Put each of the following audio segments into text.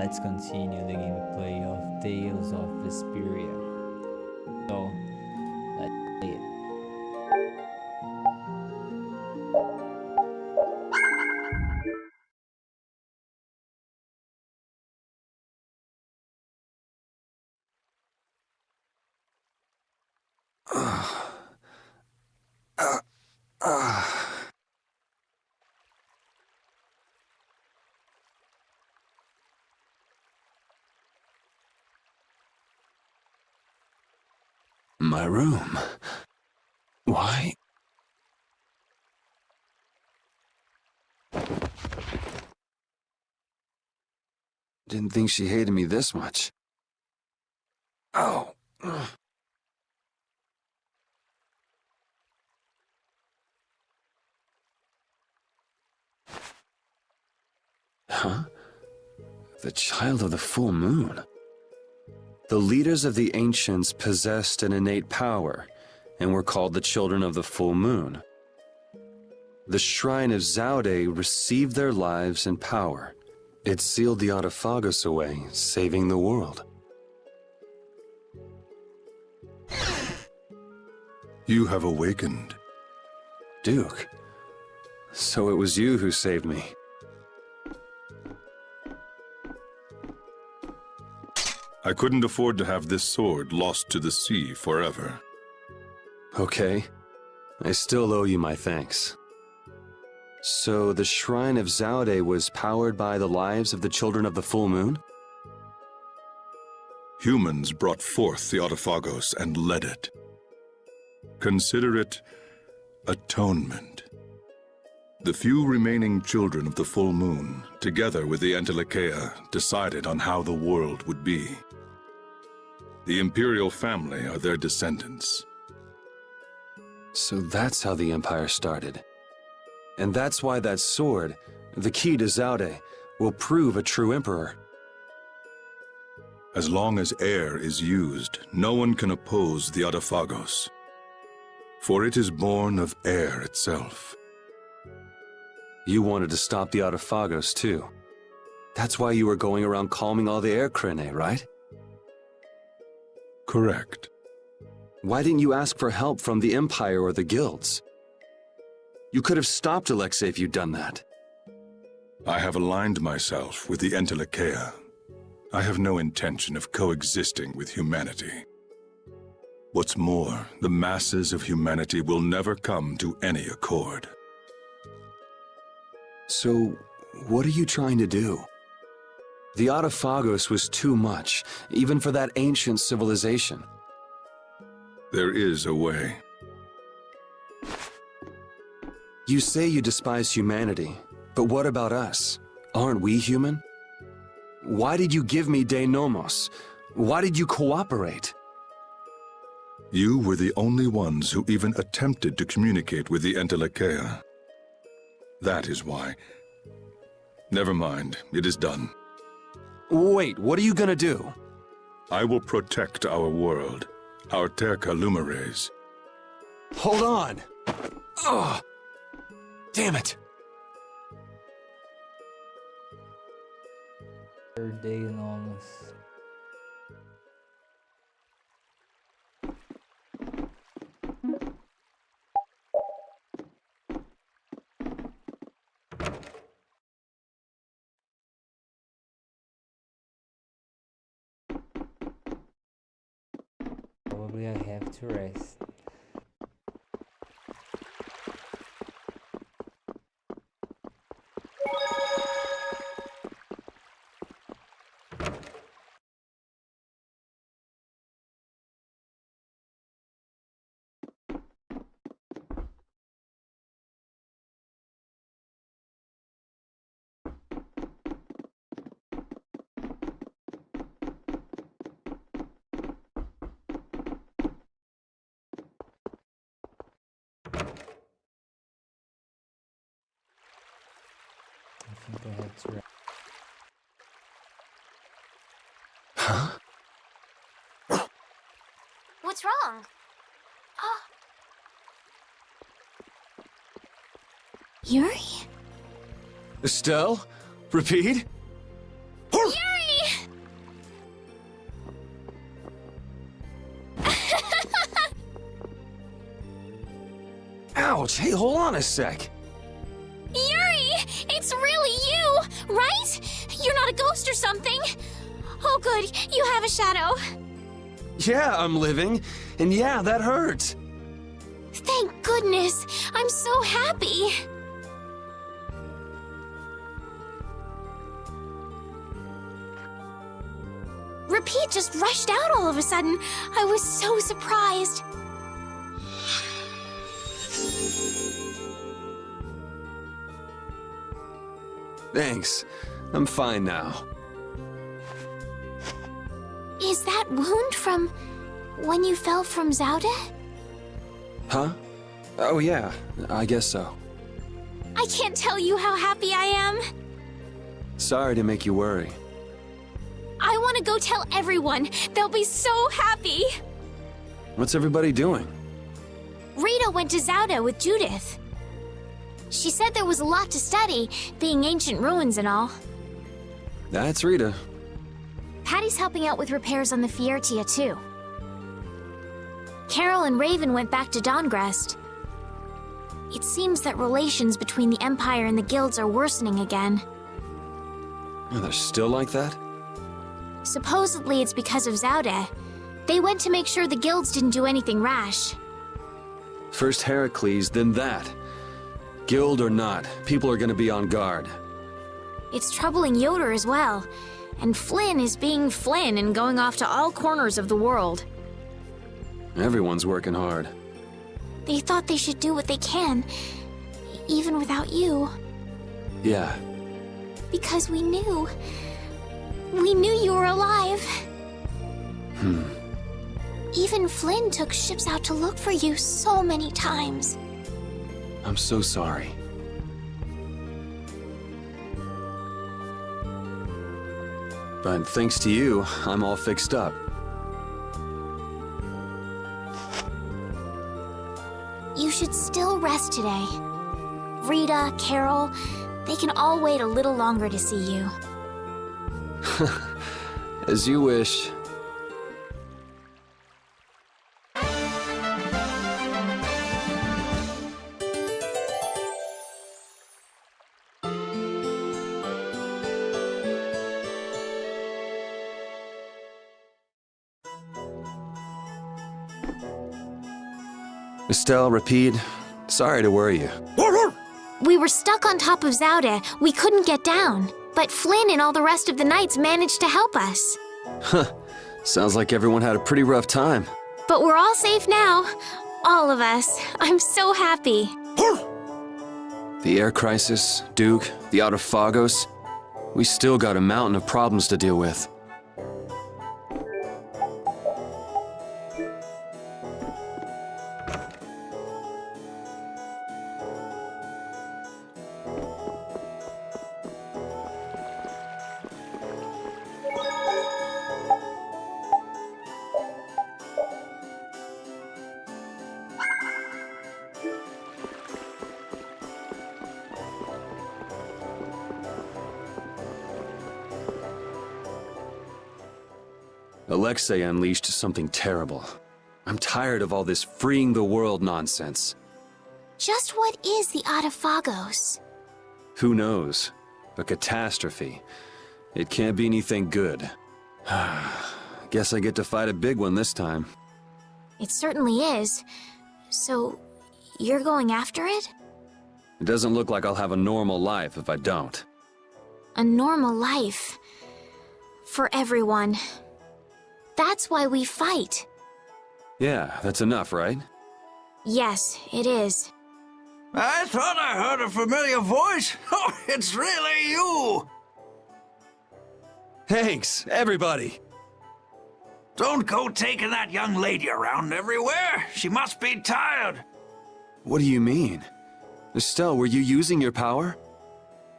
let's continue the gameplay of Tales of Vesperia. So, let's play it. My room. Why? Didn't think she hated me this much. Oh. Huh? The child of the full moon. The leaders of the ancients possessed an innate power and were called the children of the full moon. The shrine of Zaude received their lives and power. It sealed the Autophagos away, saving the world. You have awakened. Duke, so it was you who saved me. I couldn't afford to have this sword lost to the sea forever. Okay, I still owe you my thanks. So the shrine of Zaude was powered by the lives of the children of the full moon? Humans brought forth the Autophagos and led it. Consider it atonement. The few remaining children of the full moon, together with the Entelekea, decided on how the world would be. The imperial family are their descendants. So that's how the Empire started. And that's why that sword, the key to Zaude, will prove a true emperor. As long as air is used, no one can oppose the Autophagos. For it is born of air itself. You wanted to stop the Autophagos too. That's why you were going around calming all the air Krene, right? Correct. Why didn't you ask for help from the Empire or the guilds? You could have stopped Alexei if you'd done that. I have aligned myself with the Entelekea. I have no intention of coexisting with humanity. What's more, the masses of humanity will never come to any accord. So, what are you trying to do? The Autophagos was too much, even for that ancient civilization. There is a way. You say you despise humanity, but what about us? Aren't we human? Why did you give me De Nomos? Why did you cooperate? You were the only ones who even attempted to communicate with the Entelekea. That is why. Never mind, it is done. Wait, what are you gonna do? I will protect our world, our Terca Lumares. Hold on! Ugh! Damn it! Third day enormous. Probably I have to rest. I think I have to rest. Huh? What's wrong? Yuri? Estelle? Repeat? Yuri! Ouch! Hey, hold on a sec. Yuri! It's really you, right? You're not a ghost or something. Oh good, you have a shadow. Yeah, I'm living. And yeah, that hurts. Thank goodness. I'm so happy. Repeat just rushed out all of a sudden. I was so surprised. Thanks. I'm fine now. Is that wound from when you fell from Zaude? Huh? Oh yeah, I guess so. I can't tell you how happy I am. Sorry to make you worry. I want to go tell everyone. They'll be so happy. What's everybody doing? Rita went to Zaude with Judith. She said there was a lot to study, being ancient ruins and all. That's Rita. Patty's helping out with repairs on the Fiertia too. Carol and Raven went back to Dongrest. It seems that relations between the Empire and the guilds are worsening again. Oh, they're still like that? Supposedly it's because of Zaude. They went to make sure the guilds didn't do anything rash. First Heracles, then that. Guild or not, people are gonna be on guard. It's troubling Yoder as well. And Flynn is being Flynn and going off to all corners of the world. Everyone's working hard. They thought they should do what they can, even without you. Yeah. Because we knew. We knew you were alive. Even Flynn took ships out to look for you so many times. I'm so sorry. But thanks to you, I'm all fixed up. You should still rest today. Rita, Carol, they can all wait a little longer to see you. As you wish. Estelle, Rapide, sorry to worry you. We were stuck on top of Zaude. We couldn't get down. But Flynn and all the rest of the knights managed to help us. Huh. Sounds like everyone had a pretty rough time. But we're all safe now. All of us. I'm so happy. The air crisis, Duke, the Autophagos. We still got a mountain of problems to deal with. Alexei unleashed something terrible. I'm tired of all this freeing the world nonsense. Just what is the Autophagos? Who knows? A catastrophe. It can't be anything good. Guess I get to fight a big one this time. It certainly is. So, you're going after it? It doesn't look like I'll have a normal life if I don't. A normal life. For everyone. That's why we fight. Yeah, that's enough, right? Yes, it is. I thought I heard a familiar voice. Oh, it's really you! Thanks, everybody! Don't go taking that young lady around everywhere. She must be tired. What do you mean? Estelle, were you using your power?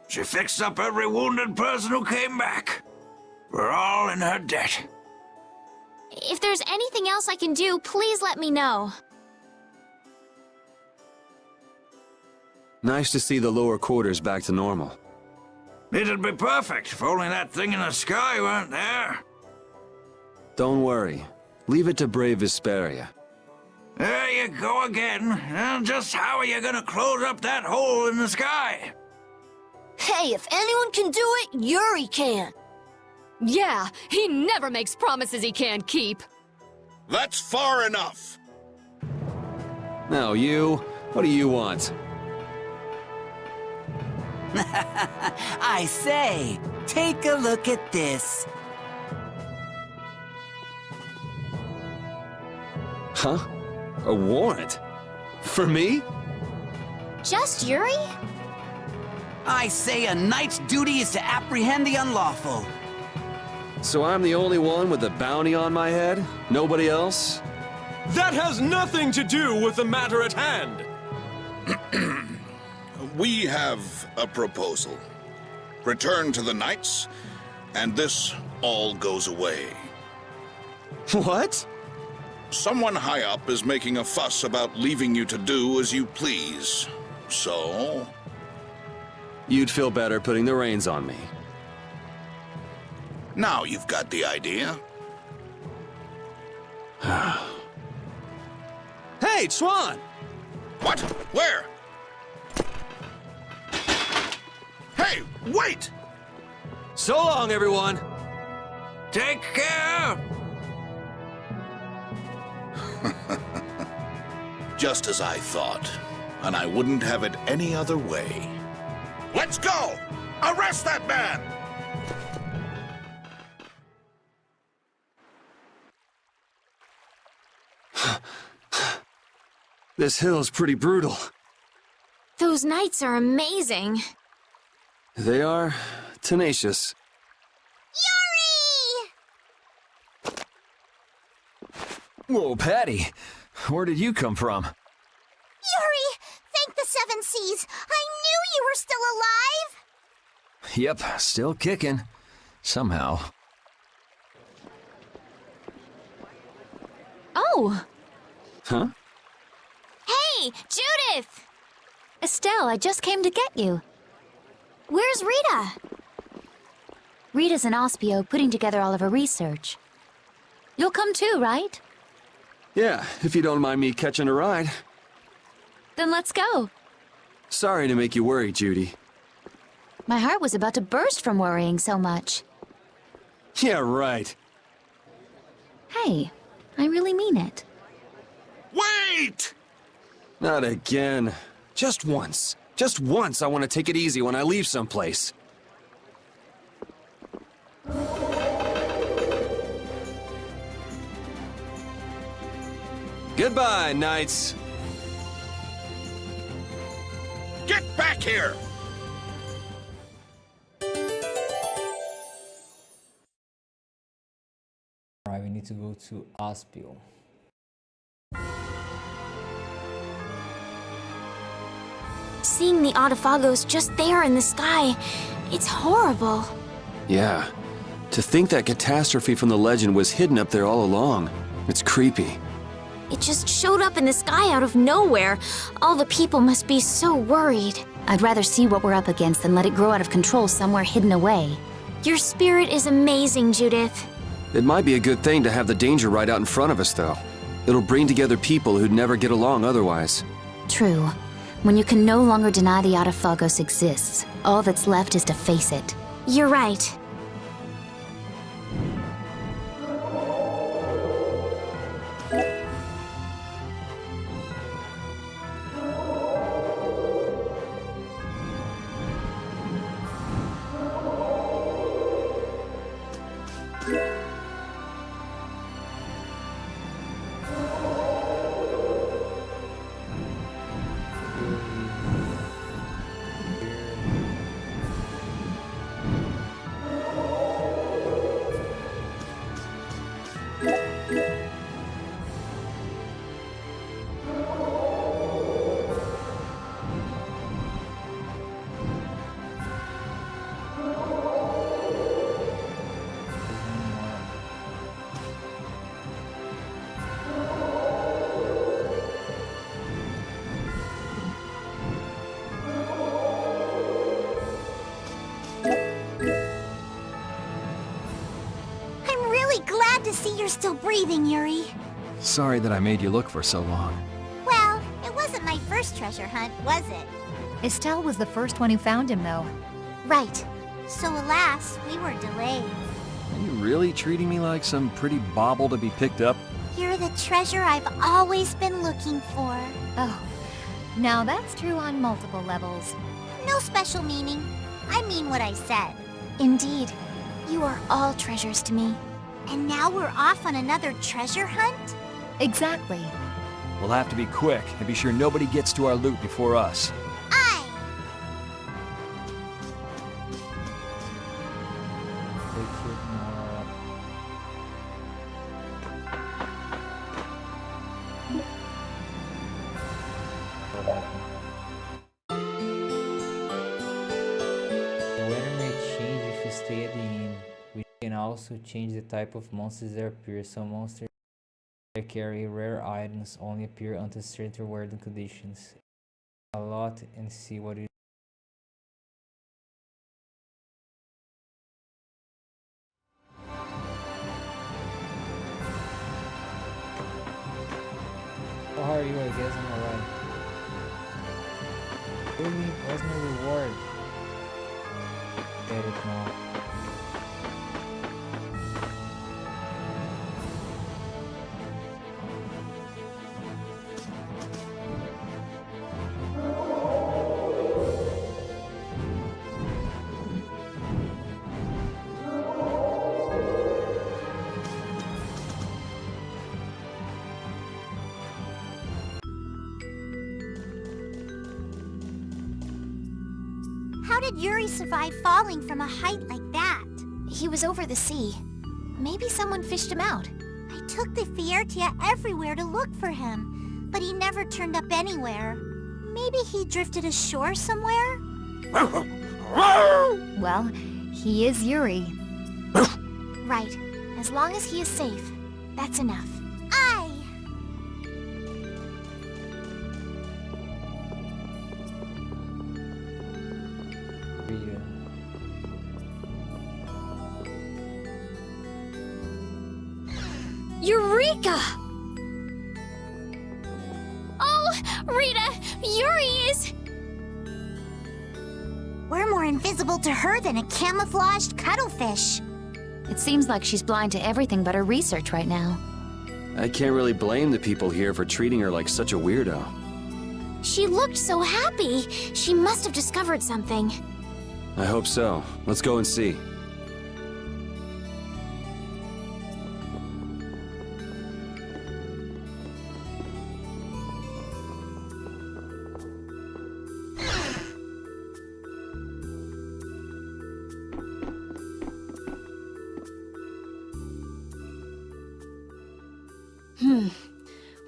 She fixed up every wounded person who came back. We're all in her debt. If there's anything else I can do, please let me know. Nice to see the lower quarters back to normal. It'd be perfect if only that thing in the sky weren't there. Don't worry. Leave it to brave Vesperia. There you go again. Just how are you gonna close up that hole in the sky? Hey, if anyone can do it, Yuri can. Yeah, he never makes promises he can't keep. That's far enough. Now you, what do you want? I say, take a look at this. Huh? A warrant? For me? Just Yuri? I say a knight's duty is to apprehend the unlawful. So I'm the only one with a bounty on my head? Nobody else? That has nothing to do with the matter at hand. We have a proposal. Return to the knights, and this all goes away. What? Someone high up is making a fuss about leaving you to do as you please. So, You'd feel better putting the reins on me. now you've got the idea. Hey, Swan! What? Where? Hey, wait! So long, everyone! Take care! Just as I thought, and I wouldn't have it any other way. Let's go! Arrest that man! This hill's pretty brutal. Those knights are amazing. They are tenacious. Yuri! Whoa, Patty. Where did you come from? Yuri! Thank the Seven Seas! I knew you were still alive! Yep, still kicking. Somehow. Oh, Huh? Hey, Judith! Estelle, I just came to get you. Where's Rita? Rita's in Ospio putting together all of her research. You'll come too, right? Yeah, if you don't mind me catching a ride. Then let's go. Sorry to make you worry, Judy. My heart was about to burst from worrying so much. Yeah, right. Hey, I really mean it. Wait! Not again. Just once. Just once I want to take it easy when I leave someplace. Goodbye, knights. Get back here! Alright, we need to go to Ospio. Seeing the Autophagos just there in the sky, it's horrible. Yeah. To think that catastrophe from the legend was hidden up there all along. It's creepy. It just showed up in the sky out of nowhere. All the people must be so worried. I'd rather see what we're up against than let it grow out of control somewhere hidden away. Your spirit is amazing, Judith. It might be a good thing to have the danger right out in front of us, though. It'll bring together people who'd never get along otherwise. True. When you can no longer deny the Autophagos exists, all that's left is to face it. You're right. I'm really glad to see you're still breathing, Yuri. Sorry that I made you look for so long. Well, it wasn't my first treasure hunt, was it? Estelle was the first one who found him, though. Right. So alas, we were delayed. Are you really treating me like some pretty bauble to be picked up? You're the treasure I've always been looking for. Oh, now that's true on multiple levels. No special meaning. I mean what I said. Indeed. You are all treasures to me. And now we're off on another treasure hunt? Exactly. We'll have to be quick and be sure nobody gets to our loot before us. Aye! The weather may change if you stay at the inn. We can also change the type of monsters that appear. Some monsters that carry rare items only appear under certain weather conditions. A lot and see what it is. Oh, how are you? I guess I'm alright. Really? Where's my reward? Get it now. How did Yuri survive falling from a height like that? He was over the sea. Maybe someone fished him out. I took the Fiertia everywhere to look for him, but he never turned up anywhere. Maybe he drifted ashore somewhere? Well, he is Yuri. Right. As long as he is safe, that's enough. Aye! Rita. Eureka! Oh, Rita! Yuri is... We're more invisible to her than a camouflaged cuttlefish. It seems like she's blind to everything but her research right now. I can't really blame the people here for treating her like such a weirdo. She looked so happy. She must have discovered something. I hope so. Let's go and see.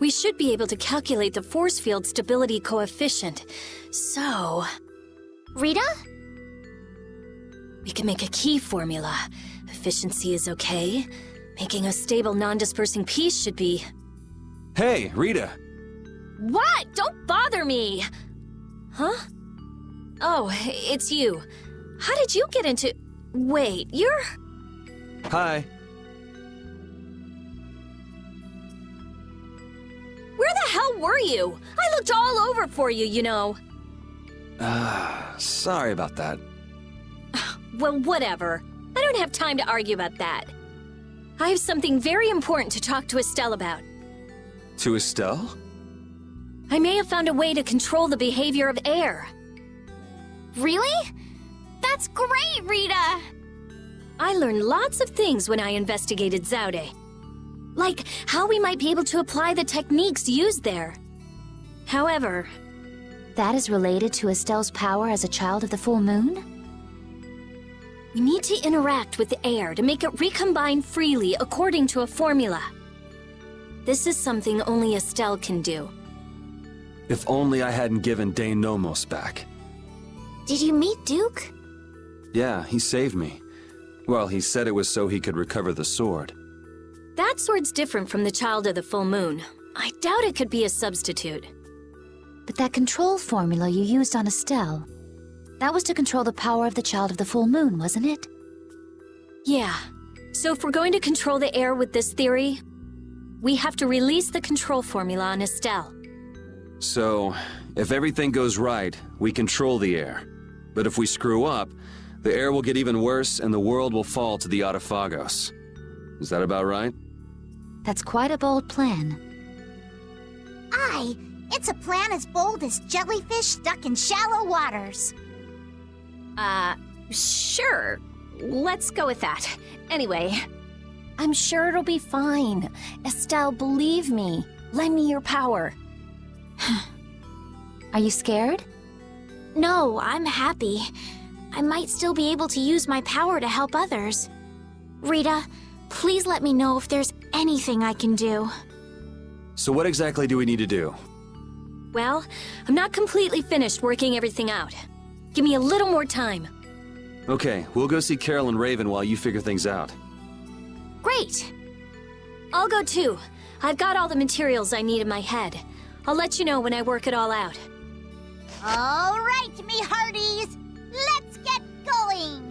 We should be able to calculate the force field stability coefficient. So... Rita? we can make a key formula. Efficiency is okay. Making a stable, non-dispersing piece should be... Hey, Rita! What? Don't bother me! Huh? Oh, it's you. How did you get into... Wait, you're... Hi. Where the hell were you? I looked all over for you, you know. Sorry about that. Well, whatever. I don't have time to argue about that. I have something very important to talk to Estelle about. To Estelle? I may have found a way to control the behavior of air. Really? That's great, Rita! I learned lots of things when I investigated Zaude. Like how we might be able to apply the techniques used there. However... That is related to Estelle's power as a child of the full moon? we need to interact with the air to make it recombine freely according to a formula. This is something only Estelle can do. If only I hadn't given Dane Nomos back. Did you meet Duke? Yeah, he saved me. Well, he said it was so he could recover the sword. That sword's different from the Child of the Full Moon. I doubt it could be a substitute. But that control formula you used on Estelle, that was to control the power of the Child of the Full Moon, wasn't it? Yeah. So if we're going to control the air with this theory, We have to release the control formula on Estelle. So, if everything goes right, we control the air. But if we screw up, the air will get even worse and the world will fall to the Autophagos. Is that about right? That's quite a bold plan. Aye, it's a plan as bold as jellyfish stuck in shallow waters. Sure. Let's go with that. Anyway, I'm sure it'll be fine. Estelle, believe me. Lend me your power. Are you scared? No, I'm happy. I might still be able to use my power to help others. Rita, please let me know if there's anything I can do. So what exactly do we need to do? Well, I'm not completely finished working everything out. Give me a little more time. Okay, we'll go see Carol and Raven while you figure things out. Great! I'll go too. I've got all the materials I need in my head. I'll let you know when I work it all out. All right, me hearties. Let's get going.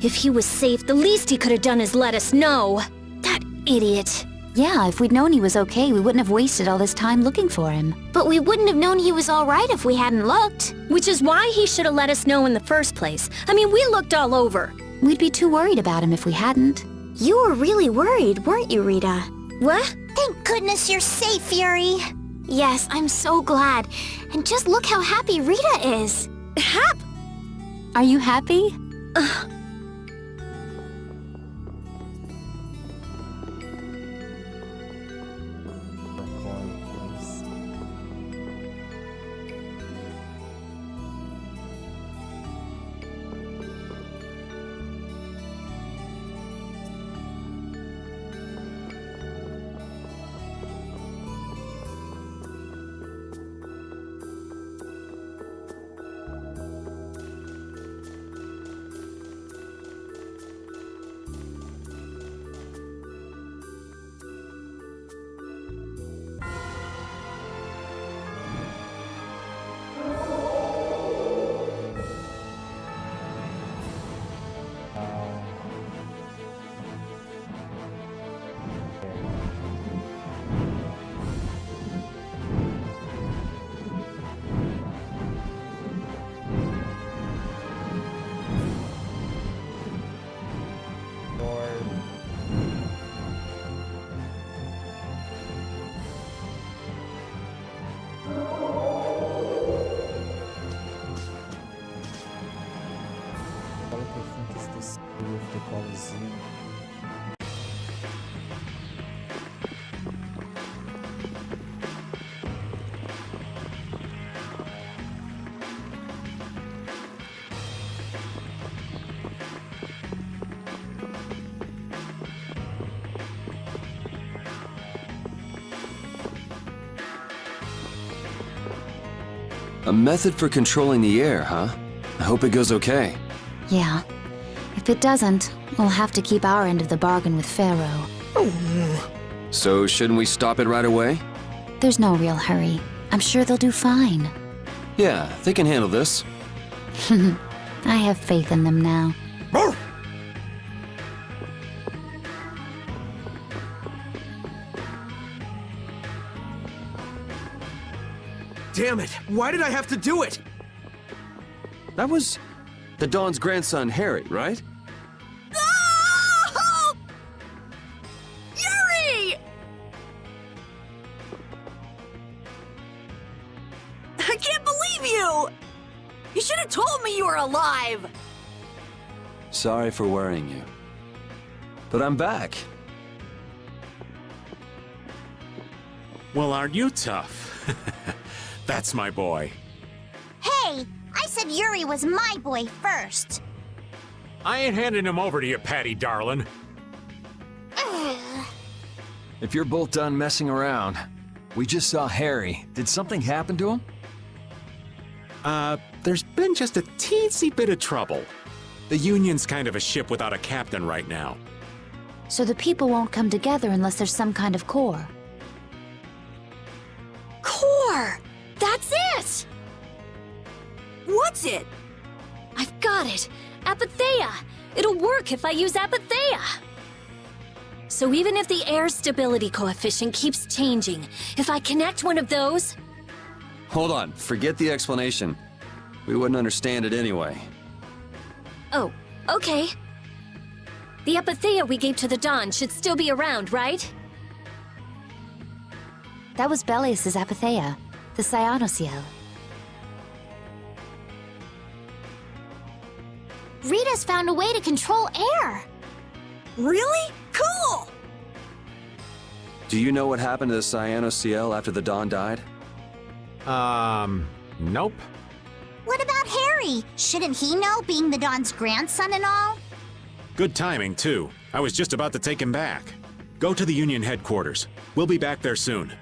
If he was safe, the least he could have done is let us know. That idiot. Yeah, if we'd known he was okay, we wouldn't have wasted all this time looking for him. But we wouldn't have known he was all right if we hadn't looked. Which is why he should have let us know in the first place. I mean, we looked all over. We'd be too worried about him if we hadn't. You were really worried, weren't you, Rita? What? Thank goodness you're safe, Fury. Yes, I'm so glad. And just look how happy Rita is. Are you happy? A method for controlling the air, huh? I hope it goes okay. Yeah. If it doesn't, we'll have to keep our end of the bargain with Pharaoh. So shouldn't we stop it right away? There's no real hurry. I'm sure they'll do fine. Yeah, they can handle this. I have faith in them now. Damn it! Why did I have to do it? That was the Dawn's grandson, Harry, right? Oh! Yuri! I can't believe you! You should have told me you were alive! Sorry for worrying you. But I'm back. Well, aren't you tough? That's my boy. Hey, I said Yuri was my boy first. I ain't handing him over to you, Patty darling. If you're both done messing around, we just saw Harry. Did something happen to him? There's been just a teensy bit of trouble. The Union's kind of a ship without a captain right now. So the people won't come together unless there's some kind of core. Core! That's it! What's it? I've got it! Apatheia! It'll work if I use Apatheia! So even if the air stability coefficient keeps changing, if I connect one of those... Hold on, forget the explanation. We wouldn't understand it anyway. Oh, okay. The Apatheia we gave to the Dawn should still be around, right? That was Belius's Apatheia, the Cyanosael. Rita's found a way to control air. Really? Cool! Do you know what happened to the Cyanosael after the Dawn died? Nope. What about Harry? Shouldn't he know, being the Dawn's grandson and all? Good timing, too. I was just about to take him back. Go to the Union headquarters. We'll be back there soon.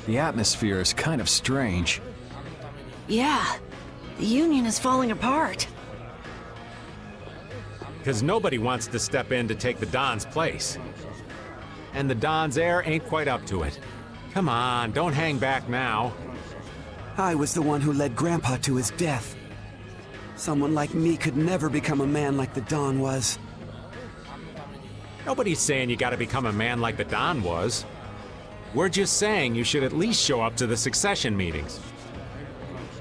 The atmosphere is kind of strange. Yeah, the Union is falling apart. Because nobody wants to step in to take the Don's place. And the Don's heir ain't quite up to it. Come on, don't hang back now. I was the one who led Grandpa to his death. Someone like me could never become a man like the Don was. Nobody's saying you gotta become a man like the Don was. We're just saying you should at least show up to the succession meetings.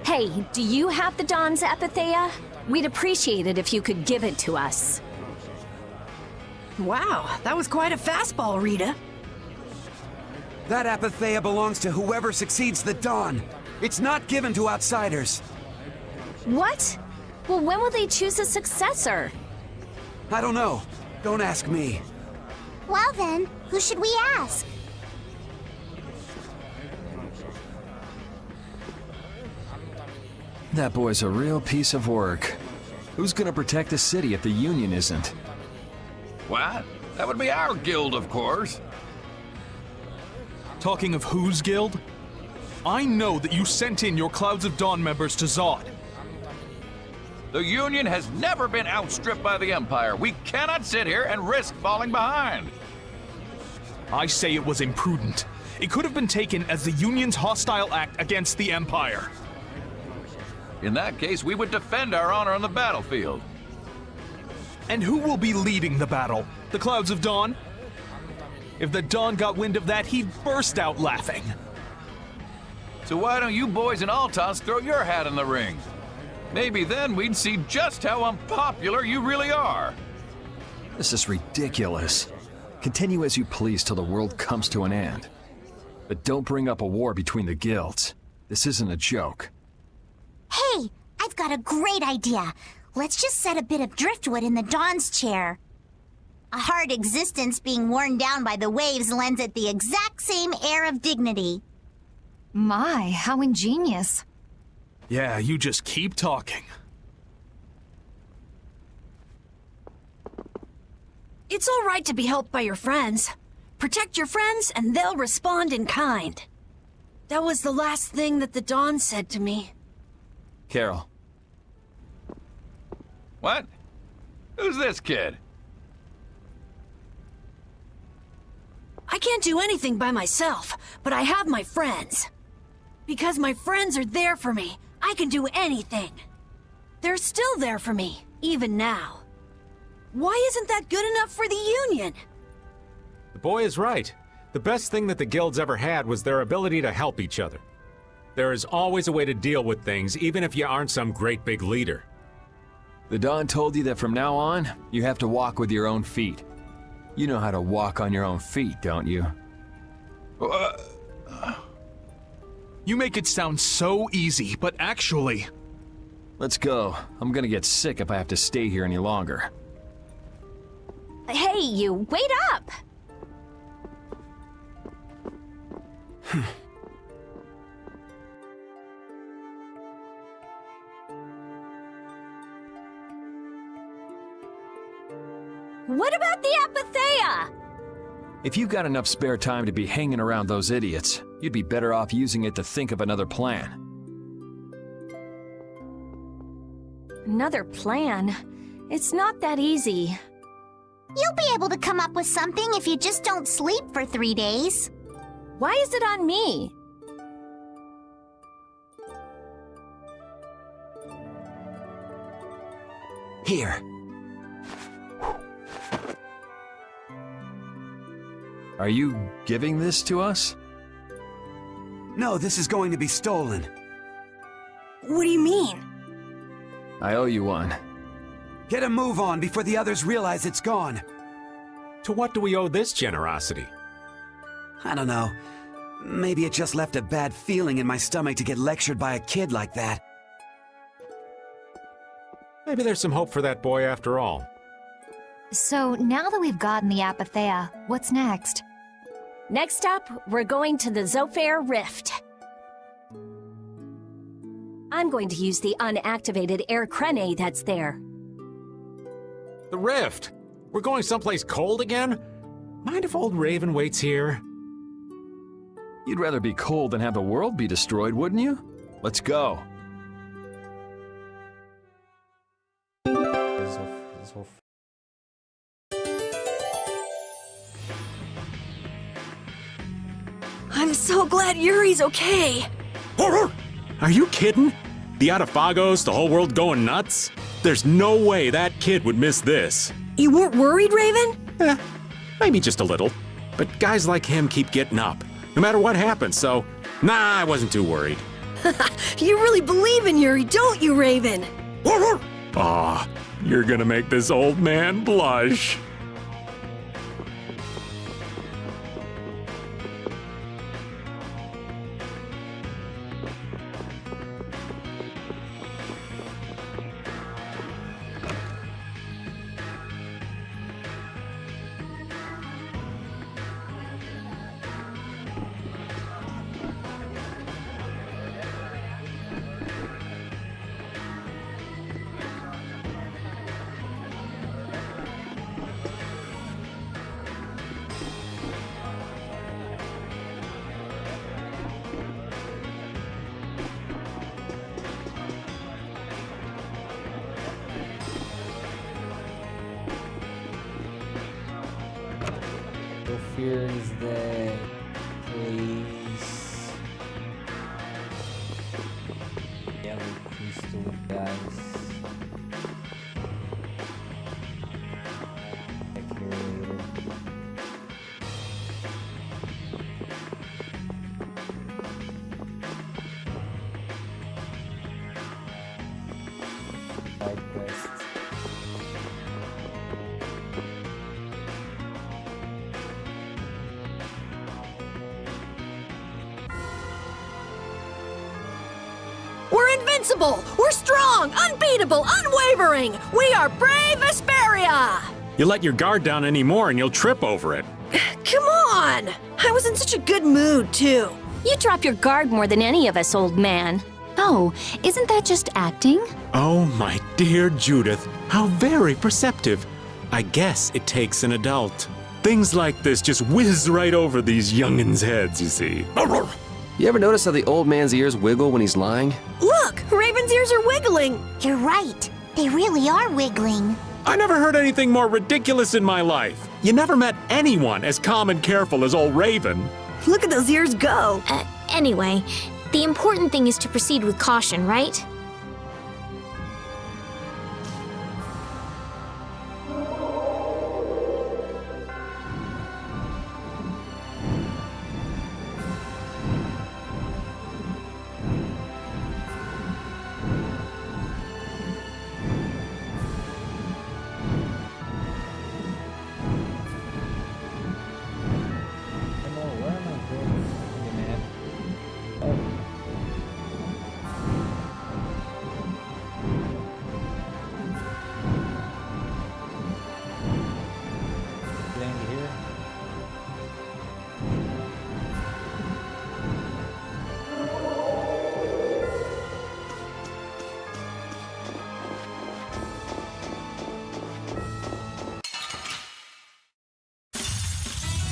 Hey, do you have the Dawn's Apatheia? We'd appreciate it if you could give it to us. Wow, that was quite a fastball, Rita. That Apatheia belongs to whoever succeeds the Dawn. It's not given to outsiders. What? Well, when will they choose a successor? I don't know. Don't ask me. Well then, who should we ask? That boy's a real piece of work. Who's gonna protect the city if the Union isn't? What? That would be our guild, of course. Talking of whose guild? I know that you sent in your Clouds of Dawn members to Zod. The Union has never been outstripped by the Empire. We cannot sit here and risk falling behind. I say it was imprudent. It could have been taken as the Union's hostile act against the Empire. In that case, we would defend our honor on the battlefield. And who will be leading the battle? The Clouds of Dawn? If the Dawn got wind of that, he'd burst out laughing. So why don't you boys in Altos throw your hat in the ring? Maybe then we'd see just how unpopular you really are. This is ridiculous. Continue as you please till the world comes to an end. But don't bring up a war between the guilds. This isn't a joke. Hey, I've got a great idea. Let's just set a bit of driftwood in the Dawn's chair. A hard existence being worn down by the waves lends it the exact same air of dignity. My, how ingenious. Yeah, you just keep talking. It's all right to be helped by your friends. Protect your friends and they'll respond in kind. That was the last thing that the Dawn said to me. Carol. What? Who's this kid? I can't do anything by myself, but I have my friends. Because my friends are there for me, I can do anything. They're still there for me, even now. Why isn't that good enough for the Union? The boy is right. The best thing that the guilds ever had was their ability to help each other. There is always a way to deal with things, even if you aren't some great big leader. The Dawn told you that from now on, you have to walk with your own feet. You know how to walk on your own feet, don't you? You make it sound so easy, but actually... Let's go. I'm gonna get sick if I have to stay here any longer. Hey, you, wait up! What about the Apatheia? If you've got enough spare time to be hanging around those idiots, you'd be better off using it to think of another plan. Another plan? It's not that easy. You'll be able to come up with something if you just don't sleep for 3 days. Why is it on me? Here. Are you giving this to us? No, this is going to be stolen. What do you mean? I owe you one. Get a move on before the others realize it's gone. To what do we owe this generosity? I don't know. Maybe it just left a bad feeling in my stomach to get lectured by a kid like that. Maybe there's some hope for that boy after all. So, now that we've gotten the Apatheia, what's next? Next up, we're going to the Zofair Rift. I'm going to use the unactivated air crene that's there. The rift! We're going someplace cold again? Mind if old Raven waits here? You'd rather be cold than have the world be destroyed, wouldn't you? Let's go. I'm so glad Yuri's okay. Are you kidding? The Autophagos, the whole world going nuts? There's no way that kid would miss this. You weren't worried, Raven? Maybe just a little. But guys like him keep getting up, no matter what happens, so nah, I wasn't too worried. You really believe in Yuri, don't you, Raven? Aw, you're gonna make this old man blush. Fear is the place. Yellow crystal, guys. Check here later. Side quest. Invincible! We're strong, unbeatable, unwavering! We are brave Vesperia! You let your guard down anymore and you'll trip over it. Come on! I was in such a good mood, too. You drop your guard more than any of us, old man. Oh, isn't that just acting? Oh, my dear Judith, how very perceptive. I guess it takes an adult. Things like this just whiz right over these young'uns' heads, you see. You ever notice how the old man's ears wiggle when he's lying? Look! Raven's ears are wiggling! You're right. They really are wiggling. I never heard anything more ridiculous in my life. You never met anyone as calm and careful as old Raven. Look at those ears go! Anyway, the important thing is to proceed with caution, right?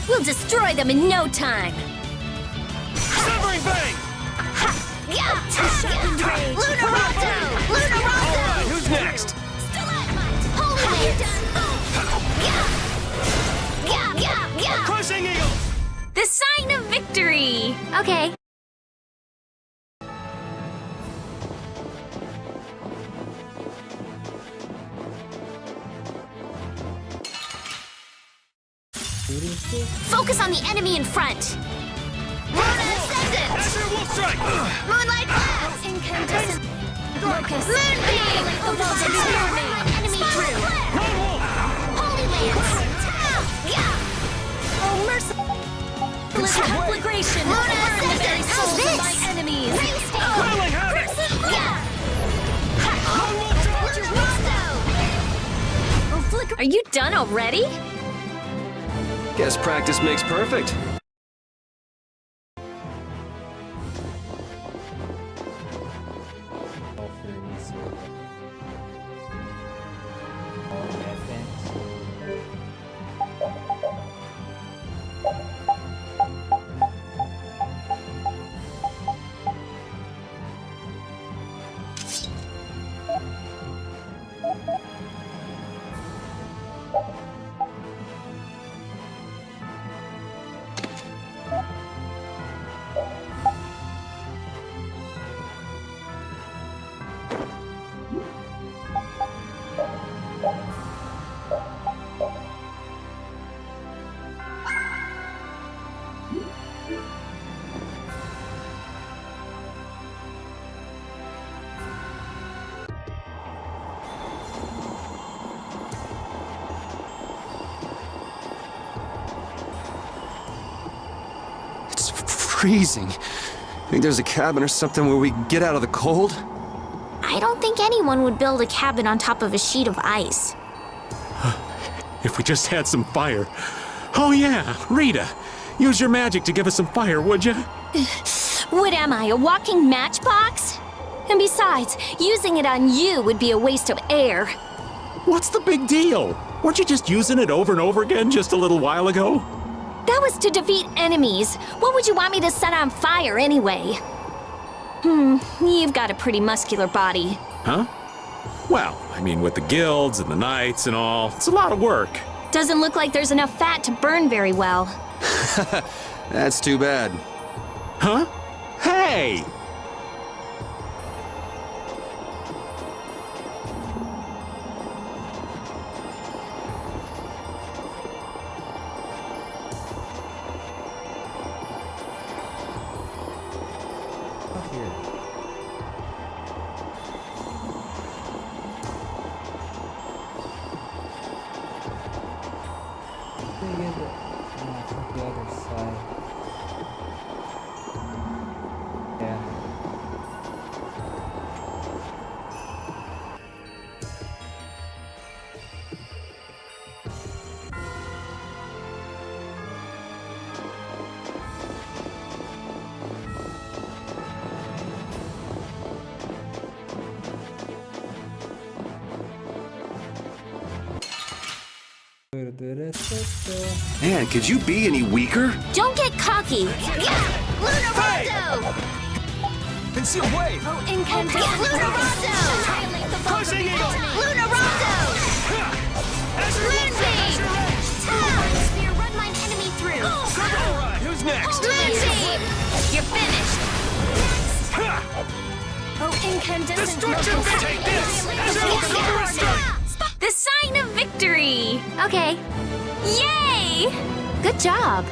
We'll destroy them in no time! Severing Bang! Yeah! Lunar Rondo! Lunar Rondo! Alright, who's next? Holy Lance! Crushing Eagle! The sign of victory! Okay. Focus on the enemy in front. Luna Ascendant! Azure Wolf Strike! Moonlight Blast! Incandescent locust. Moonbeam! The walls are storming. Enemy through. Lone Wolf! Holy Lance! Oh, merciless conflagration. Luna Burn the very Ascendant! souls of How's my this? enemies. Quelling Havoc! Lone Wolf Charge! Lunar Rondo! Oh, flicker. Are you done already? Guess practice makes perfect. All for research. All weapons. It's freezing. Think there's a cabin or something where we can get out of the cold? I don't think anyone would build a cabin on top of a sheet of ice. If we just had some fire. Oh yeah, Rita, use your magic to give us some fire, would you? What am I, a walking matchbox? And besides, using it on you would be a waste of air. What's the big deal? Weren't you just using it over and over again just a little while ago? That was to defeat enemies. What would you want me to set on fire anyway? You've got a pretty muscular body. Huh? Well, I mean, with the guilds and the knights and all, it's a lot of work. Doesn't look like there's enough fat to burn very well. That's too bad. Huh? Hey! Up here. From the other side. Yeah. Man, could you be any weaker? Don't get cocky. Lunar Rondo! Conceal Wave! Oh, incandescent Lunar Rondo! annihilate the walls of Crushing the Eagle! enemy. Lunar Rondo! Azure Wolf Moonbeam! Spear, run mine enemy through. Alright, who's next? Moonbeam! You're finished. Oh, incandescent Destruction! locust. Take this! Annihilate the Azure Wolf walls of Silver the Strike! enemy. The sign of victory! Okay. Yay! Good job.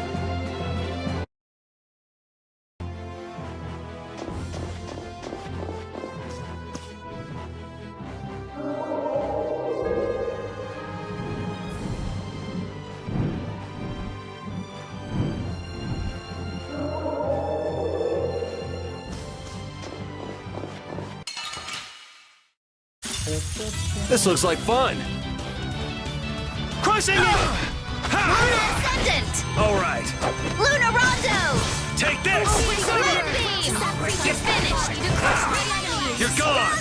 This looks like fun. Crushing Eagle! Luna Ascendant! Alright, Lunar Rondo! take this! Moonbeam! You're finished! You're gone!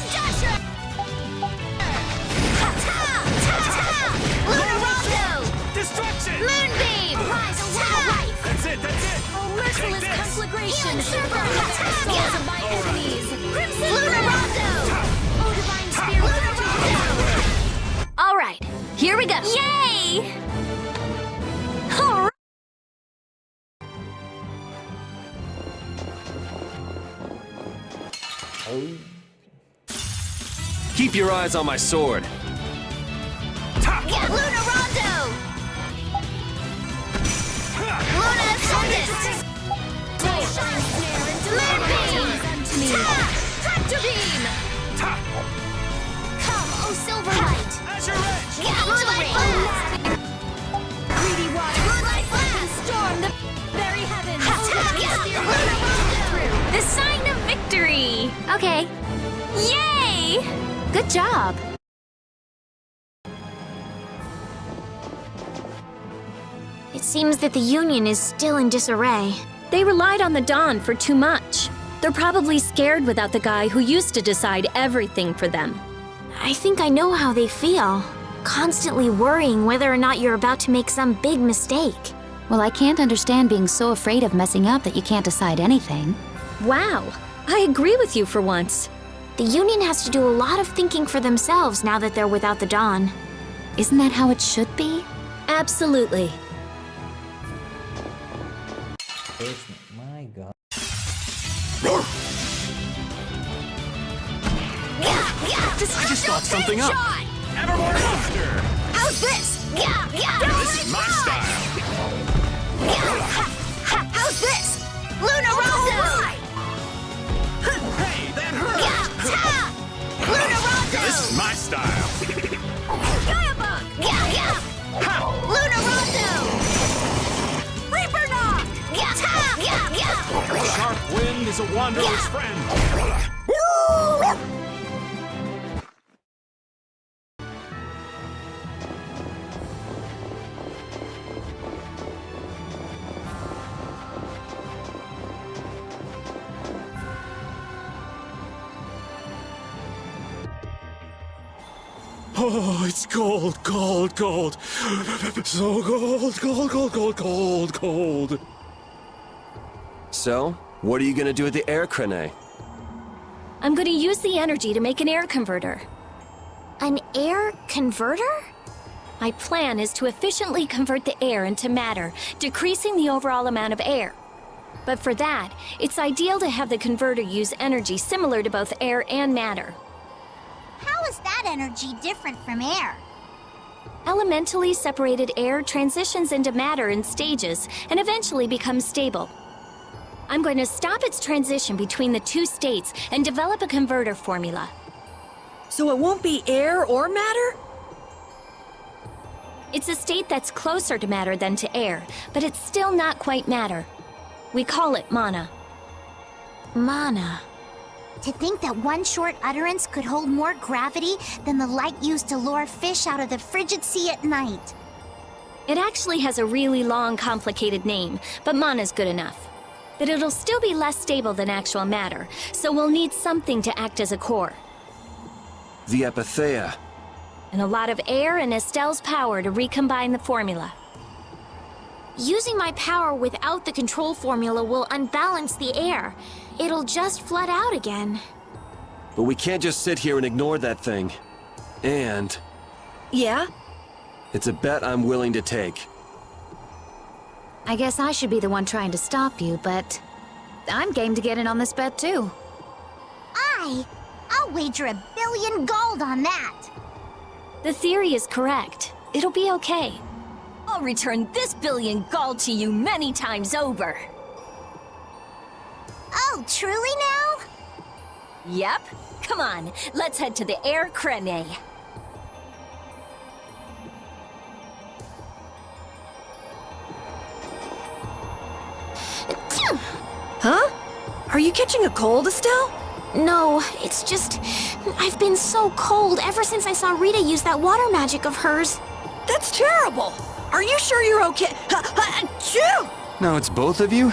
Lunar Rondo! Destruction! Moonbeam! Keep your eyes on my sword. Get Luna Rondo! Luna Tempest! Shine Snare into Moonbeam! Tractor Beam! Come, oh Silverlight! Azure Edge! Moonlight Blast! Greedy Water! Moonlight Blast! Storm the very heavens! Luna Rondo! The sign of victory! Okay. Yay! Good job. It seems that the Union is still in disarray. They relied on the Dawn for too much. They're probably scared without the guy who used to decide everything for them. I think I know how they feel. Constantly worrying whether or not you're about to make some big mistake. Well, I can't understand being so afraid of messing up that you can't decide anything. Wow, I agree with you for once. The Union has to do a lot of thinking for themselves now that they're without the Dawn. Isn't that how it should be? Absolutely. My god. I just thought something up. Evermore Monster! How's this? This is my style. How's this? Luna Rondo! Hey, that hurt! Luna Rondo! This is my style. Diabug! Luna Rondo! Reaper Knock! Sharp wind is a wanderer's friend. Oh, it's cold, cold, cold. So cold, cold, cold, cold, cold, cold. So, what are you gonna do with the air crane? I'm going to use the energy to make an air converter. An air converter? My plan is to efficiently convert the air into matter, decreasing the overall amount of air. But for that, it's ideal to have the converter use energy similar to both air and matter. How is that energy different from air? Elementally separated air transitions into matter in stages and eventually becomes stable. I'm going to stop its transition between the two states and develop a converter formula. So it won't be air or matter? It's a state that's closer to matter than to air, but it's still not quite matter. We call it mana. Mana. To think that one short utterance could hold more gravity than the light used to lure fish out of the frigid sea at night. It actually has a really long, complicated name, but mana's good enough. But it'll still be less stable than actual matter, so we'll need something to act as a core. The Apatheia. And a lot of air and Estelle's power to recombine the formula. Using my power without the control formula will unbalance the air. It'll just flood out again. But we can't just sit here and ignore that thing. And... Yeah? It's a bet I'm willing to take. I guess I should be the one trying to stop you, but... I'm game to get in on this bet, too. I'll wager 1 billion gold on that. The theory is correct. It'll be okay. I'll return this 1 billion gold to you many times over. Oh, truly now? Yep. Come on, let's head to the air crane. Huh? Are you catching a cold, Estelle? No, it's just... I've been so cold ever since I saw Rita use that water magic of hers. That's terrible! Are you sure you're okay? Achoo! Now it's both of you?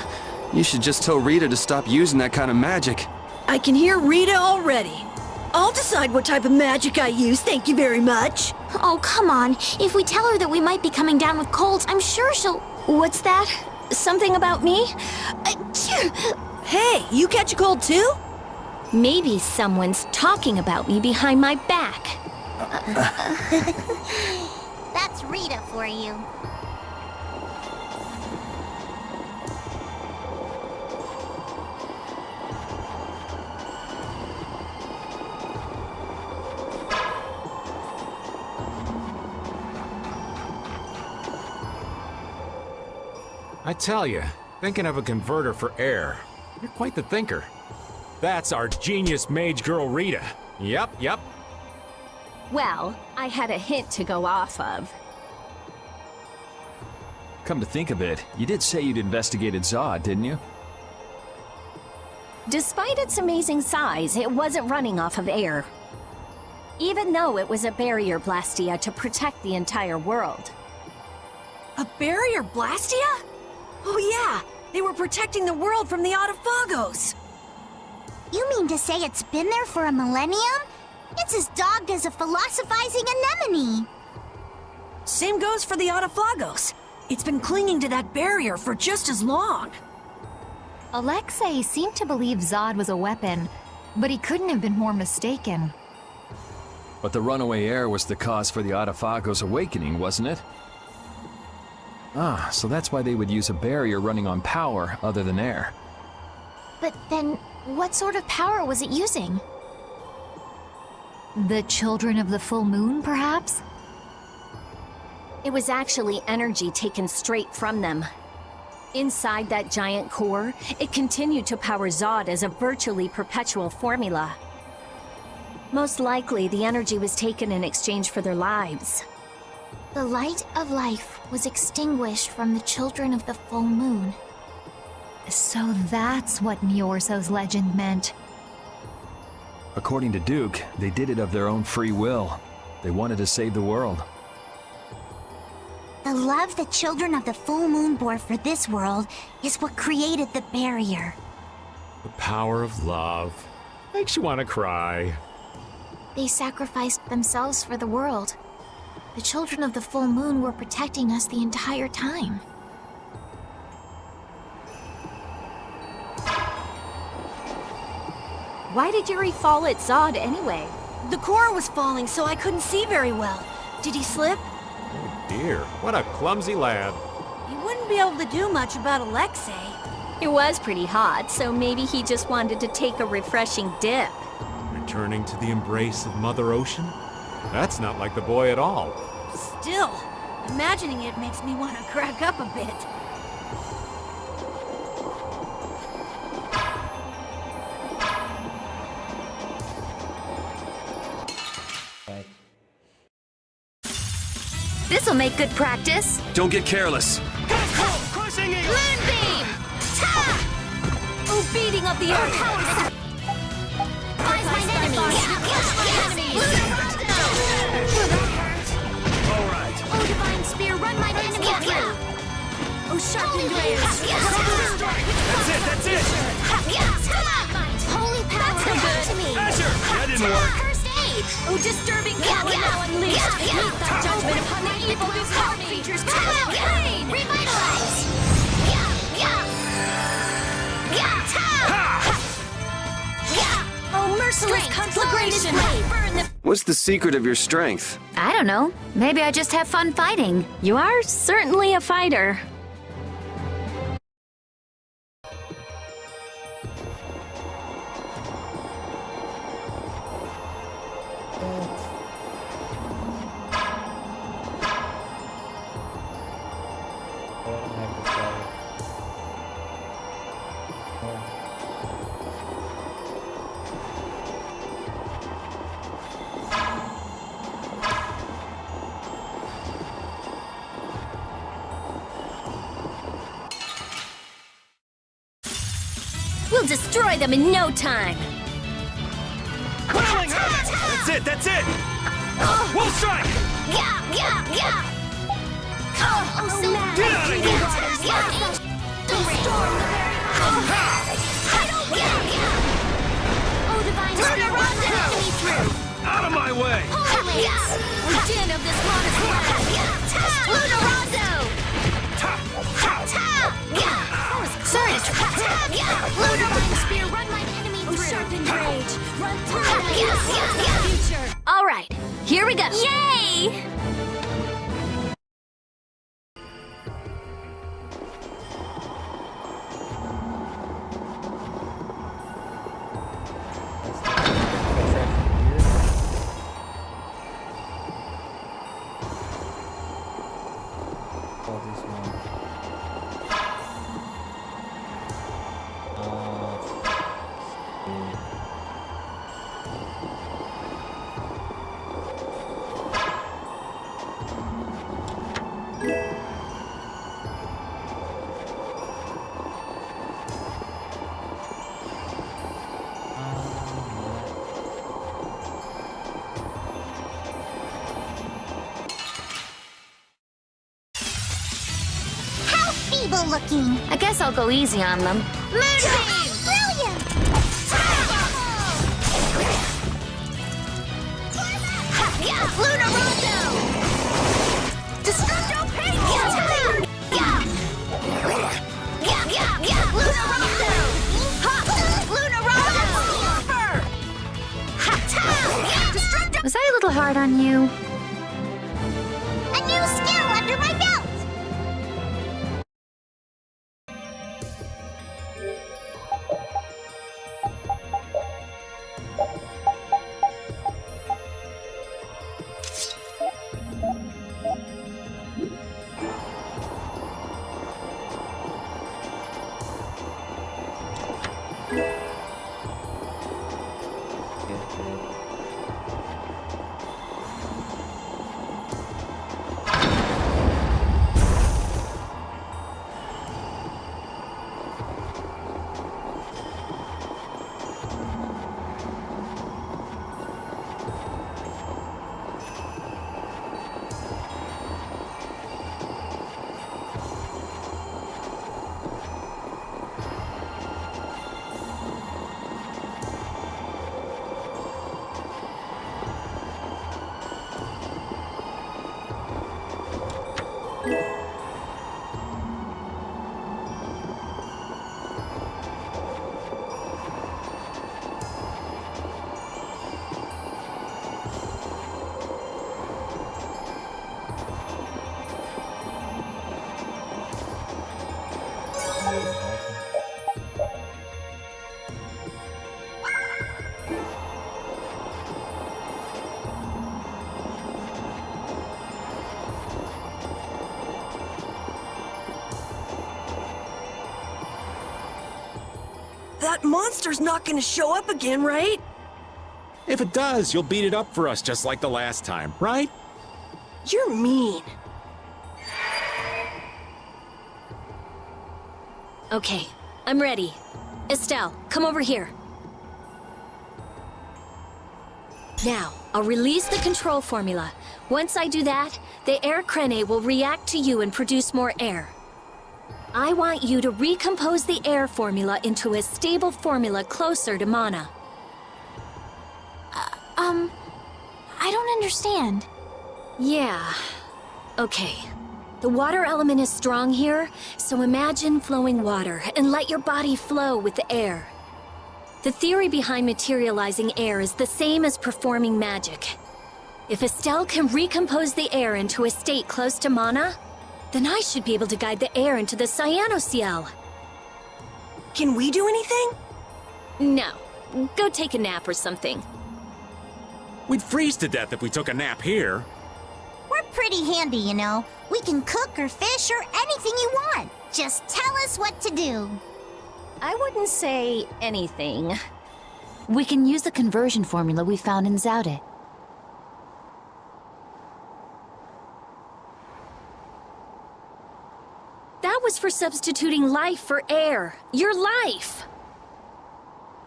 You should just tell Rita to stop using that kind of magic. I can hear Rita already. I'll decide what type of magic I use, thank you very much. Oh, come on. If we tell her that we might be coming down with colds, I'm sure she'll... What's that? Something about me? Hey, you catch a cold too? Maybe someone's talking about me behind my back. That's Rita for you. I tell you, thinking of a converter for air. You're quite the thinker. That's our genius mage girl Rita. Yep. Well, I had a hint to go off of. Come to think of it, you did say you'd investigated Zod, didn't you? Despite its amazing size, it wasn't running off of air. Even though it was a barrier blastia to protect the entire world. A barrier blastia? Oh yeah, they were protecting the world from the Autophagos. You mean to say it's been there for a millennium? It's as dogged as a philosophizing anemone. Same goes for the Autophagos. It's been clinging to that barrier for just as long. Alexei seemed to believe Zod was a weapon, but he couldn't have been more mistaken. But the runaway air was the cause for the Autophagos' awakening, wasn't it? Ah, so that's why they would use a barrier running on power other than air. But then, what sort of power was it using? The children of the full moon, perhaps? It was actually energy taken straight from them. Inside that giant core, it continued to power Zod as a virtually perpetual formula. Most likely, the energy was taken in exchange for their lives. The light of life was extinguished from the children of the full moon. So that's what Niorso's legend meant. According to Duke, they did it of their own free will. They wanted to save the world. The love the children of the full moon bore for this world is what created the barrier. The power of love. Makes you want to cry. They sacrificed themselves for the world. The children of the full moon were protecting us the entire time. Why did Yuri fall at Zod anyway? The core was falling, so I couldn't see very well. Did he slip? Oh dear, what a clumsy lad. He wouldn't be able to do much about Alexei. It was pretty hot, so maybe he just wanted to take a refreshing dip. Returning to the embrace of Mother Ocean? That's not like the boy at all. Still, imagining it makes me want to crack up a bit. This'll make good practice. Don't get careless. Moonbeam! Oh, beating of the earth! Eyes my enemies! All right. Oh, divine spear, run my enemy through! Oh, sharpened rays! That's it. Holy power, come to me! Asher, that didn't work. First aid! Oh, disturbing power now unleashed! Meet thy judgment upon the evil before me! Creatures come out! Pain! Revitalize! Oh, merciless conflagration! Burn the... What's the secret of your strength? I don't know. Maybe I just have fun fighting. You are certainly a fighter. We'll destroy them in no time! That's it. Wolf strike! Oh, so mad! Get out of here! Storm Oh, divine spirit, run the enemy through! Out of my way! Holy Din of this modest land! Lunarazzo! Sorry. Lunar spear, run my enemy through! Sharpened rage! Run through future! Alright, here we go! Yay! feeble looking. I guess I'll go easy on them. Moonbeam! Brilliant! Luna Rondo! Destructo Pain! Luna Rondo! Luna Rondo! Destructo! Was I a little hard on you? A new skill under my belt! That monster's not gonna show up again, right? If it does, you'll beat it up for us just like the last time, right? You're mean. Okay, I'm ready. Estelle, come over here. Now, I'll release the control formula. Once I do that, the air crene will react to you and produce more air. I want you to recompose the air formula into a stable formula closer to mana. I don't understand. Yeah. Okay. The water element is strong here, so imagine flowing water and let your body flow with the air. The theory behind materializing air is the same as performing magic. If Estelle can recompose the air into a state close to mana, then I should be able to guide the air into the Cyanoceal. Can we do anything? No. Go take a nap or something. We'd freeze to death if we took a nap here. We're pretty handy, you know. We can cook or fish or anything you want. Just tell us what to do. I wouldn't say anything. We can use the conversion formula we found in Zaude. That was for substituting life for air. Your life!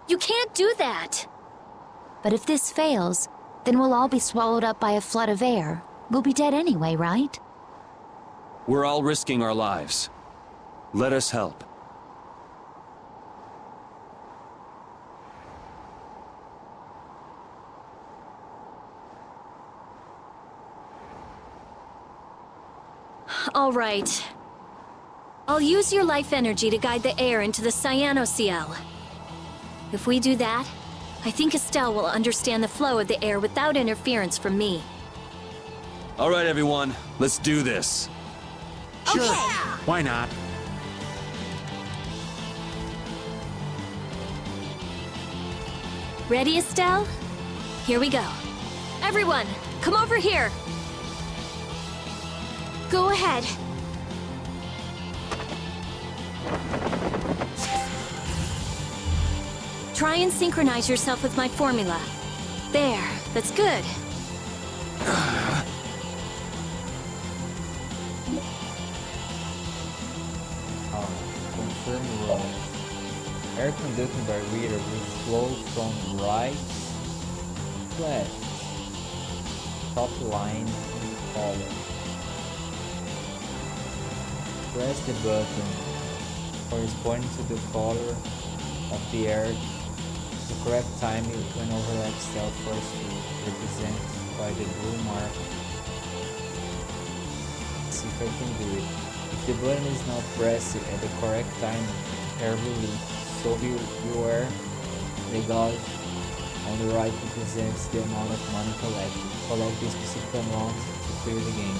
You can't do that! But if this fails, then we'll all be swallowed up by a flood of air. We'll be dead anyway, right? We're all risking our lives. Let us help. All right. I'll use your life energy to guide the air into the Cyanoceal. If we do that, I think Estelle will understand the flow of the air without interference from me. All right, everyone. Let's do this. Sure. Why not? Ready, Estelle? Here we go. Everyone, come over here. Go ahead. Try and synchronize yourself with my formula. There, that's good. Confirm rules. Air conducting by reader will flow from right left. Top line in column. Press the button corresponding to the color of the earth. The correct time when overlap stealth force field represented by the blue mark. Let's see if I can do it. If the button is not pressed at the correct time, air will leak. So beware, the gauge on the right represents the amount of money collected. Collect the specific amount to clear the game.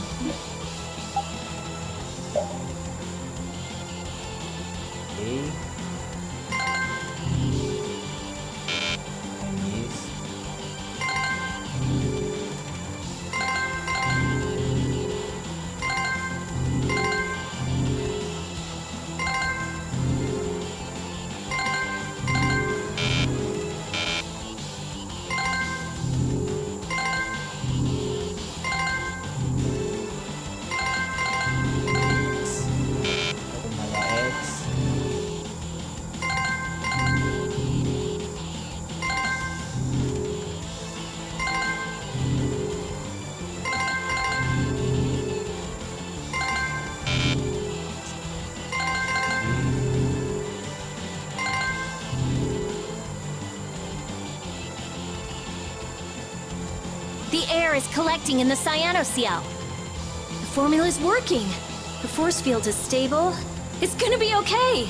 Okay. The air is collecting in the cyanocell. The formula's working. The force field is stable. It's gonna be okay.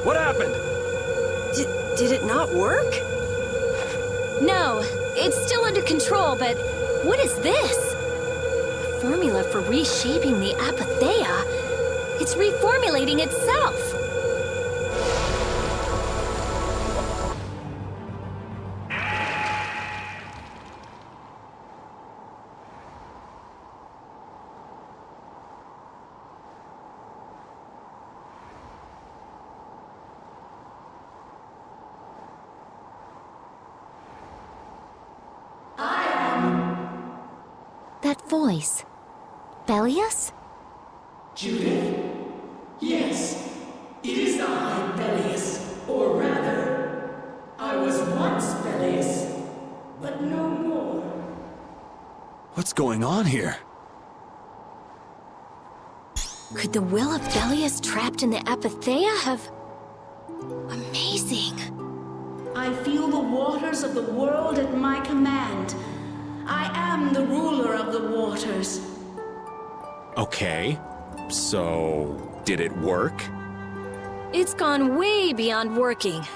What happened? Did it not work? No, it's still under control, but what is this? A formula for reshaping the Apatheia. It's reformulating itself. That voice. Bellius? Judith? Yes, it is I, Bellius. Or rather, I was once Bellius, but no more. What's going on here? Could the will of Bellius trapped in the Apatheia have... Amazing. I feel the waters of the world at my command. I am the ruler of the waters. Okay, so did it work? It's gone way beyond working.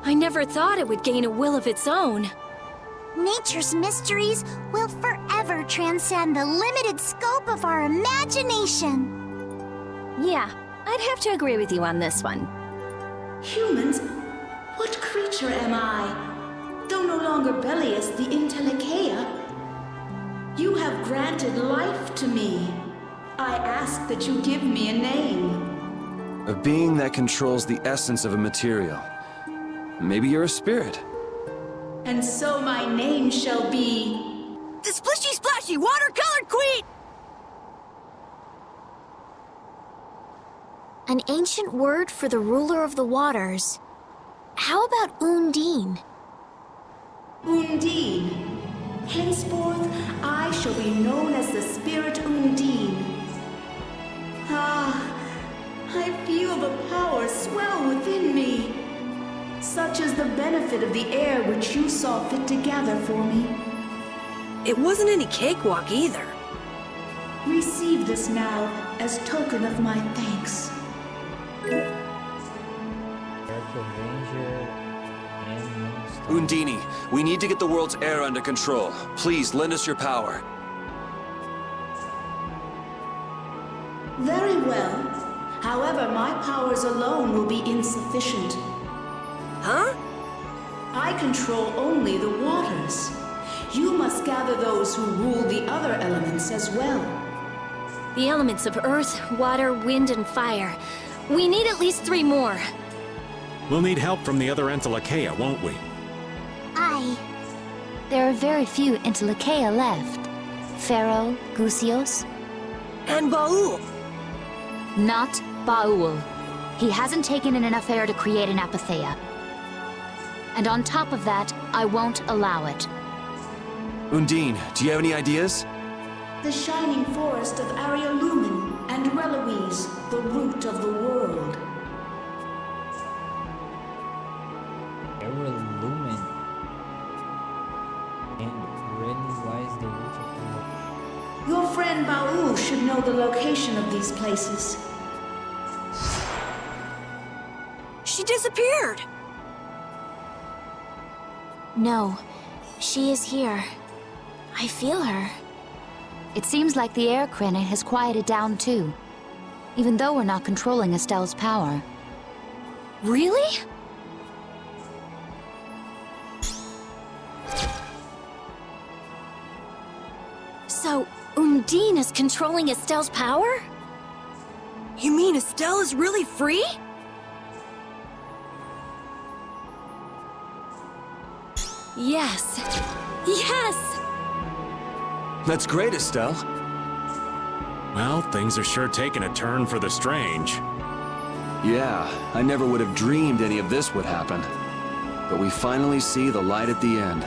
I never thought it would gain a will of its own. Nature's mysteries will forever transcend the limited scope of our imagination. Yeah, I'd have to agree with you on this one. Humans? What creature am I? Though no longer Bellius the Intellicheia, you have granted life to me. I ask that you give me a name. A being that controls the essence of a material. Maybe you're a spirit. And so my name shall be... The Splishy Splashy Watercolored Queen! An ancient word for the ruler of the waters. How about Undine? Undine. Henceforth, I shall be known as the Spirit Undine. Ah, I feel the power swell within me. Such is the benefit of the air which you saw fit to gather for me. It wasn't any cakewalk either. Receive this now as token of my thanks. Undine, we need to get the world's air under control. Please, lend us your power. Very well. However, my powers alone will be insufficient. Huh? I control only the waters. You must gather those who rule the other elements as well. The elements of earth, water, wind, and fire. We need at least 3 more. We'll need help from the other Entelikeia, won't we? There are very few Intellicheia left. Pharaoh, Gusios. And Baul. Not Baul. He hasn't taken in enough air to create an apatheia. And on top of that, I won't allow it. Undine, do you have any ideas? The shining forest of Ariolumen and Reloise, the root of the world. Lumen. And Reloise, the root of the world. Your friend Baul should know the location of these places. She disappeared! No, she is here. I feel her. It seems like the air cranite has quieted down too, even though we're not controlling Estelle's power. Really? So, Undine is controlling Estelle's power? You mean Estelle is really free? Yes. Yes! That's great, Estelle. Well, things are sure taking a turn for the strange. Yeah, I never would have dreamed any of this would happen. But we finally see the light at the end.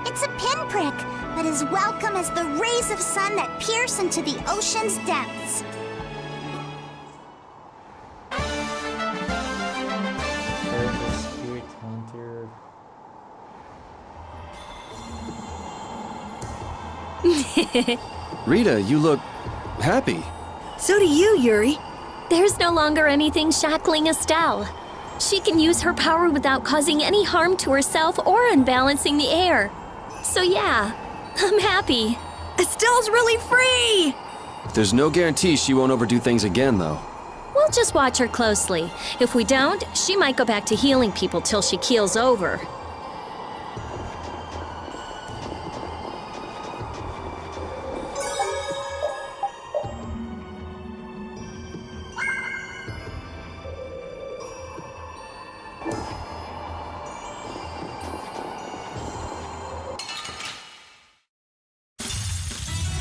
It's a pinprick, but as welcome as the rays of sun that pierce into the ocean's depths. There's a spirit hunter. Rita, you look happy. So do you, Yuri. There's no longer anything shackling Estelle. She can use her power without causing any harm to herself or unbalancing the air. So yeah, I'm happy. Estelle's really free! There's no guarantee she won't overdo things again, though. We'll just watch her closely. If we don't, she might go back to healing people till she keels over.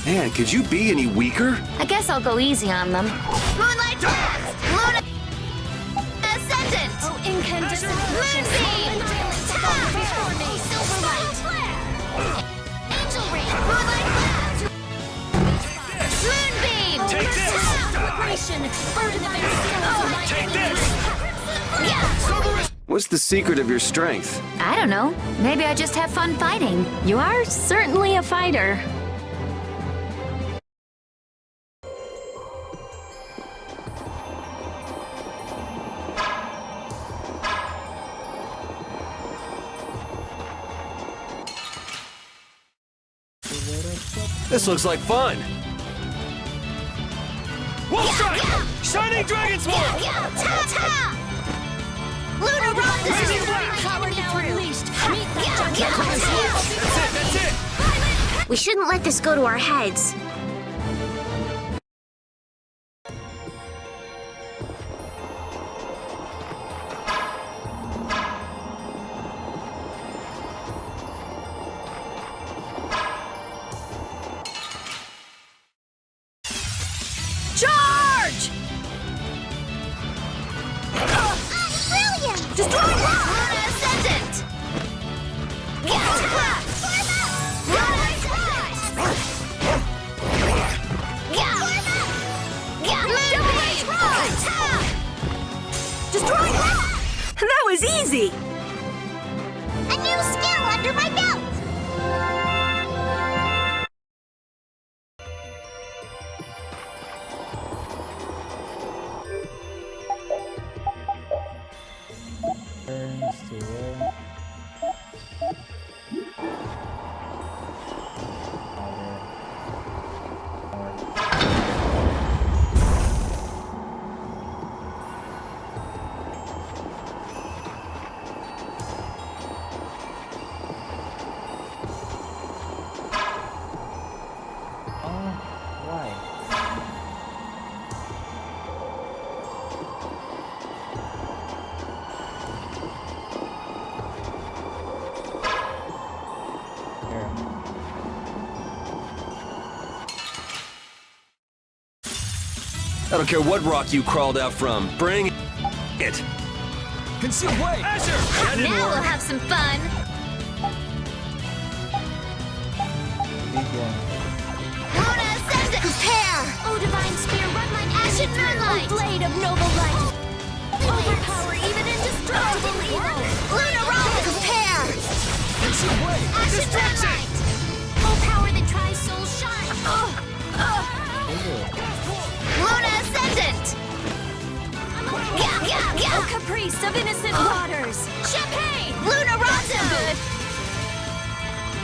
Man, could you be any weaker? I guess I'll go easy on them. Moonlight Blast! Luna Ascendant! Oh, incandescent Moonbeam! Silverlight! Angel Ring! Moonlight Blast! Moonbeam! Take this! Take this! What's the secret of your strength? I don't know. Maybe I just have fun fighting. You are certainly a fighter. This looks like fun. Wolf Strike! Shining Dragon Swarm! Lunar Rock! Blazing Blast! Power now unleashed! That's it! We shouldn't let this go to our heads. Charge! Brilliant! Destroy Luna Ascendant! Galaxy Blast! Destroy! That was easy! A new skill under my belt! Turns to where? I don't care what rock you crawled out from. Bring it. Conceal blade! Azure! That didn't Now work. we'll have some fun. Big one. Luna Ascendant! Prepare! Oh, Divine Spear, run my Ashen Moonlight! Oh, Blade of Noble Light! Overpower even indestructible evil! Luna Rocket! Prepare! Conceal blade! Ashen Moonlight! Oh, power that tries soul shine! Luna Ascendant! Oh, caprice of innocent waters! Champagne! Luna Rondo! Good!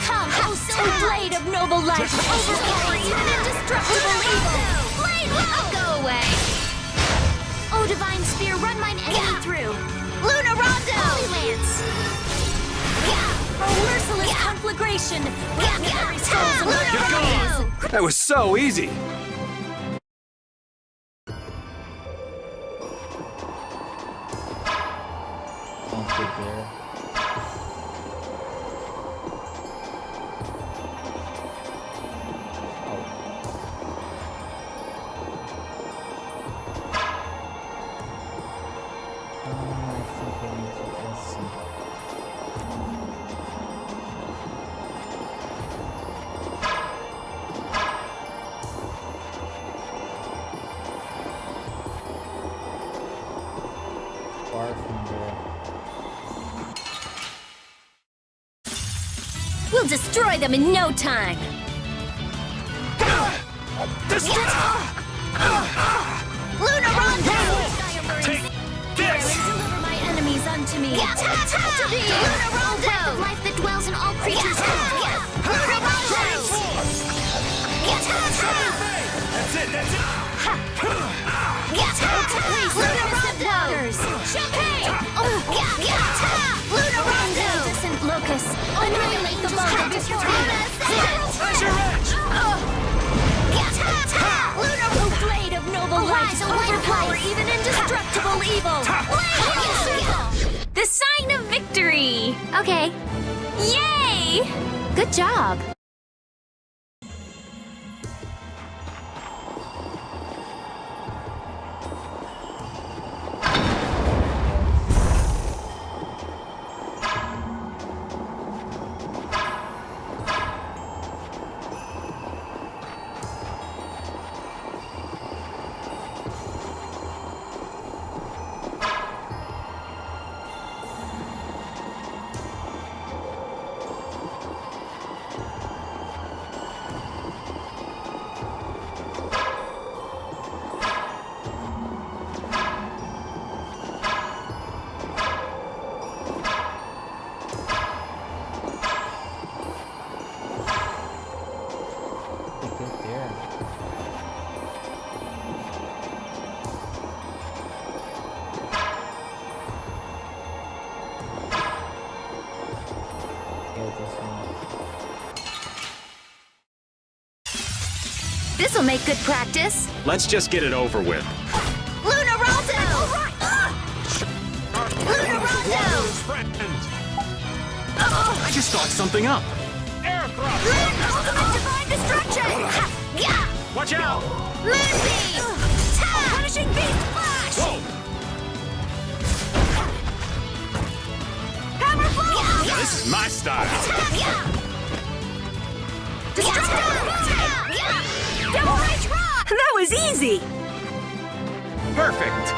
Come, oh, Silver Blade of Noble Light! Overpower even indestructible evil! Blade, oh, go away! Oh, Divine Spear, run mine enemy through! Luna Rondo! Holy Lance! Oh, merciless conflagration! Bring the very souls of my enemies! That was so easy. Don't sit there. I think I need to SC. Far from there. We'll destroy them in no time! Luna Rondo! Take this! Deliver my enemies unto me! To thee! Luna Rondo! The life that dwells in all creatures! Luna Rondo! That's it, that's it! Luna Rondo! Champagne! Luna Rondo! Iridescent locust! Annihilate the bug of this Azure Edge! Oh, blade of noble light! Overpower even indestructible evil! The sign of victory! Okay. Yay! Good job. This'll make good practice. Let's just get it over with. Luna Rondo! Luna Rondo! I just thought something up. Ultimate Divine Destruction! Watch out! Moonbeam! Punishing Beast Flash! Hammer Blow! Now this is my style. Double Rage Rock! That was easy! Perfect.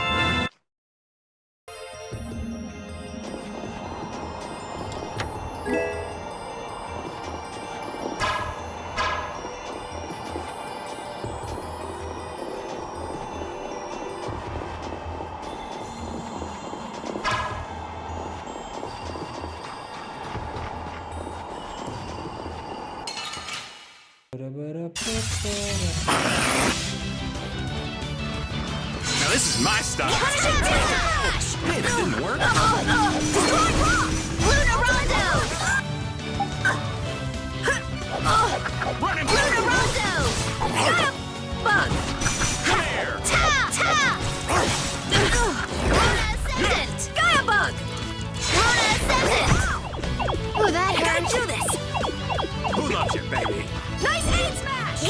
Now this is my style. Punishing Beast Flash! Hey, that didn't work. Destroy Rock! Luna Rondo! Running Luna Rondo! Bug! Luna Ascendant! Gaia Bug! Luna Ascendant! Oh, that hurt. Do this! Who loves you, baby? Nice aid smash!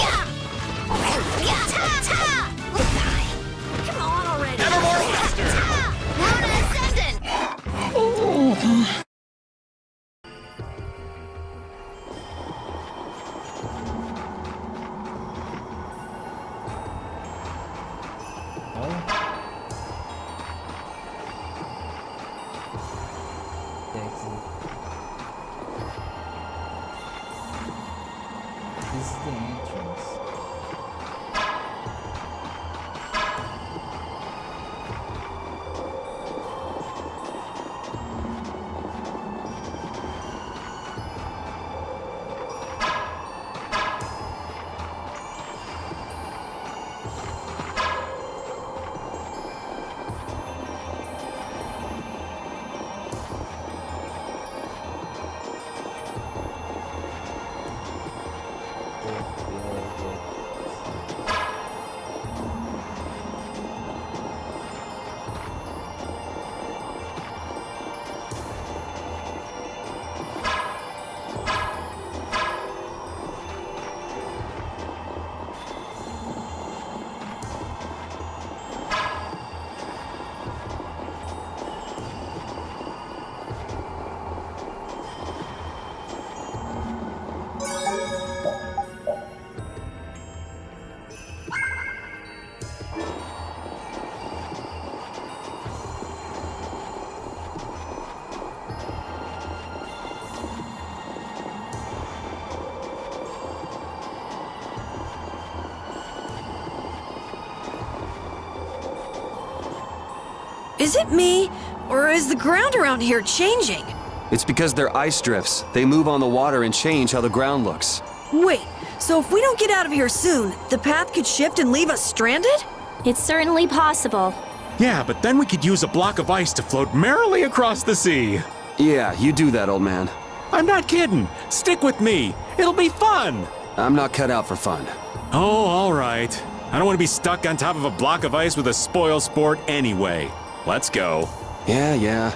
Is it me, or is the ground around here changing? It's because they're ice drifts. They move on the water and change how the ground looks. Wait, so if we don't get out of here soon, the path could shift and leave us stranded? It's certainly possible. Yeah, but then we could use a block of ice to float merrily across the sea. Yeah, you do that, old man. I'm not kidding. Stick with me. It'll be fun. I'm not cut out for fun. Oh, all right. I don't want to be stuck on top of a block of ice with a spoil sport anyway. Let's go. Yeah.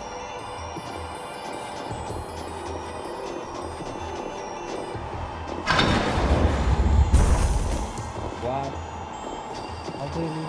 What? How do you...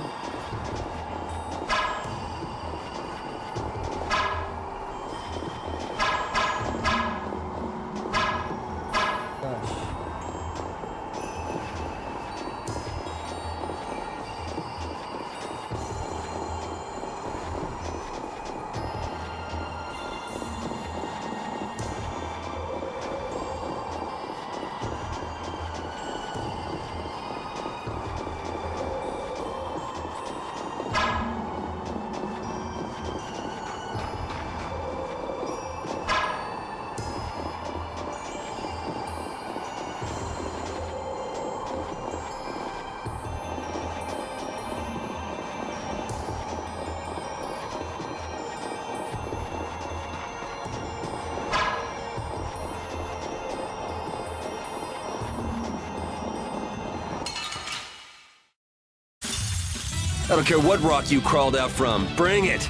I don't care what rock you crawled out from. Bring it!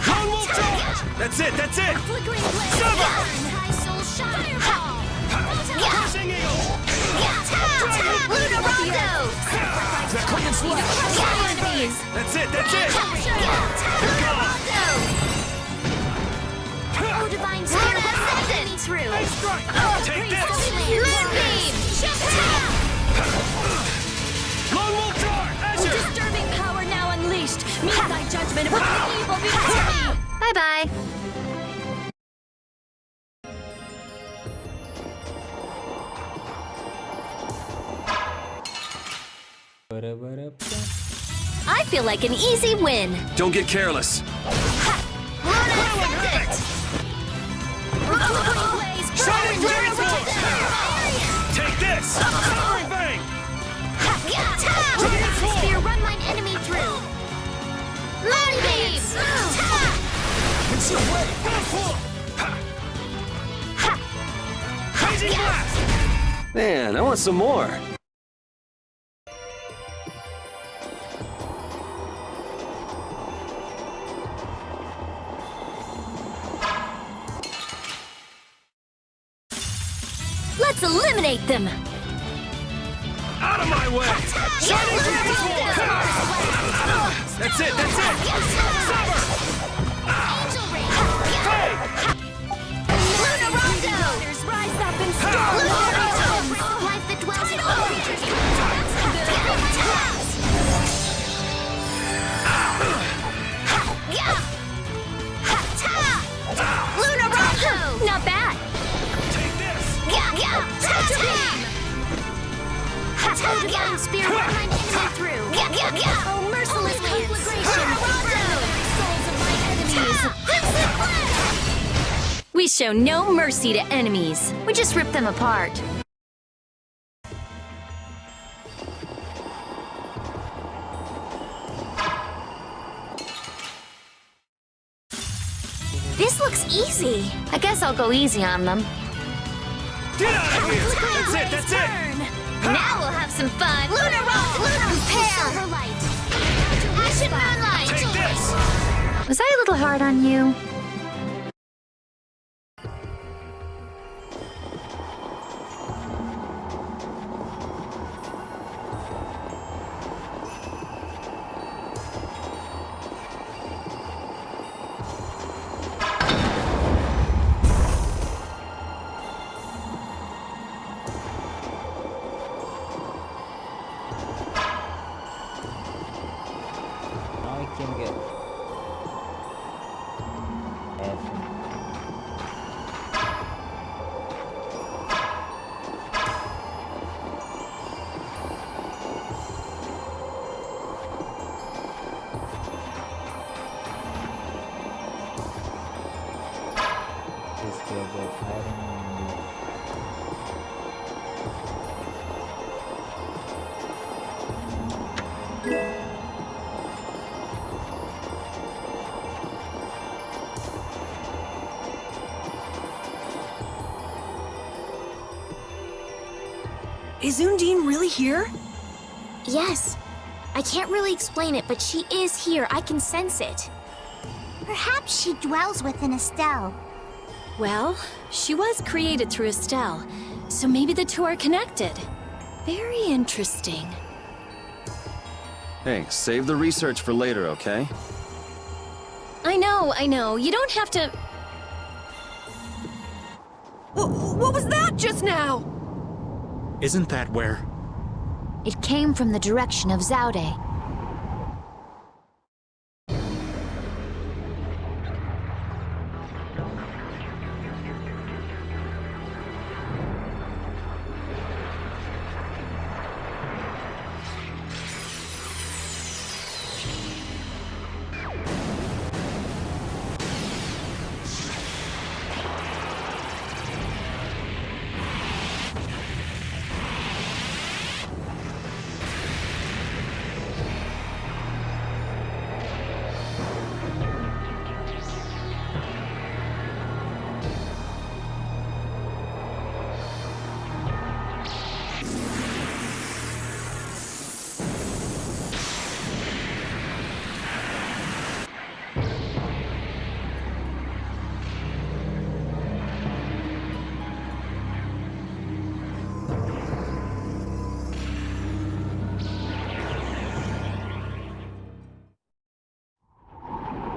Lone Wolf charge! That's it! Flickering blade. High soul fireball. Crushing eagle! Luna Rondo. Enemies. That's it! Oh, divine spirit, let me through. Take this! Moonbeam. Lone Wolf charge! Azure! Disturbing power now unleashed. Meet thy judgment upon the evil before me. Bye-bye. I feel like an easy win. Don't get careless. Shining Dragon. Take this! Sovereign Bang! Spear, run mine enemy through. Moonbeam. It's your way! Crazy blast! Man, I want some more. Let's eliminate them. Out of my way! Shining Dragon! That's it! Summer! Hey! Luna Rondo. Rise up and storm. Life that dwells in all creatures. Luna Rondo. Not bad. Divine Spear, run mine enemy through. Oh, merciless conflagration. Souls of my enemies. We show no mercy to enemies. We just rip them apart. This looks easy. I guess I'll go easy on them. Get out of here! That's it! Now we'll have some fun. Luna Rock, Luna Silver Light. Ashen Moonlight. Take this! Was I a little hard on you? Now I can get... Is Undine really here? Yes. I can't really explain it, but she is here. I can sense it. Perhaps she dwells within Estelle. Well, she was created through Estelle, so maybe the two are connected. Very interesting. Hey, save the research for later, okay? I know. You don't have to... What was that just now? Isn't that where? It came from the direction of Zaude.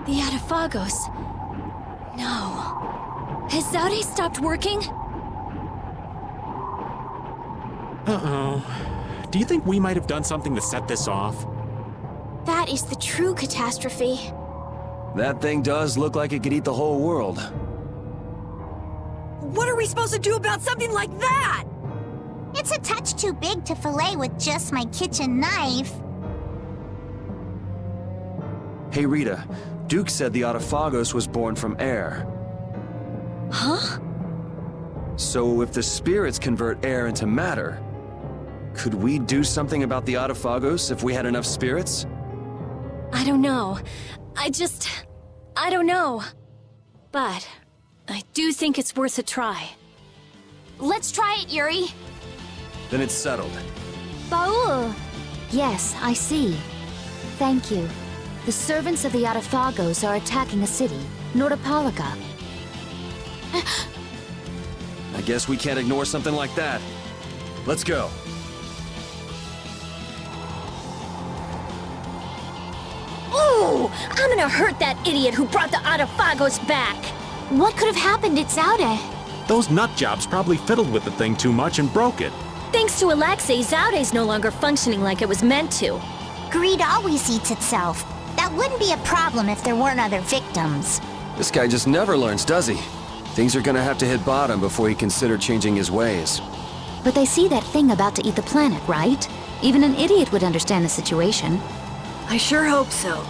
The Adafagos. No. Has Zaude stopped working? Uh-oh. Do you think we might have done something to set this off? That is the true catastrophe. That thing does look like it could eat the whole world. What are we supposed to do about something like that? It's a touch too big to fillet with just my kitchen knife. Hey Rita, Duke said the Autophagos was born from air. Huh? So if the spirits convert air into matter, could we do something about the Autophagos if we had enough spirits? I don't know. I don't know. But I do think it's worth a try. Let's try it, Yuri. Then it's settled. Baul! Yes, I see. Thank you. The servants of the Autophagos are attacking a city, Nordopolica. I guess we can't ignore something like that. Let's go. Ooh! I'm gonna hurt that idiot who brought the Autophagos back! What could have happened at Zaude? Those nutjobs probably fiddled with the thing too much and broke it. Thanks to Alexei, Zaude's no longer functioning like it was meant to. Greed always eats itself. That wouldn't be a problem if there weren't other victims. This guy just never learns, does he? Things are gonna have to hit bottom before he consider changing his ways. But they see that thing about to eat the planet, right? Even an idiot would understand the situation. I sure hope so.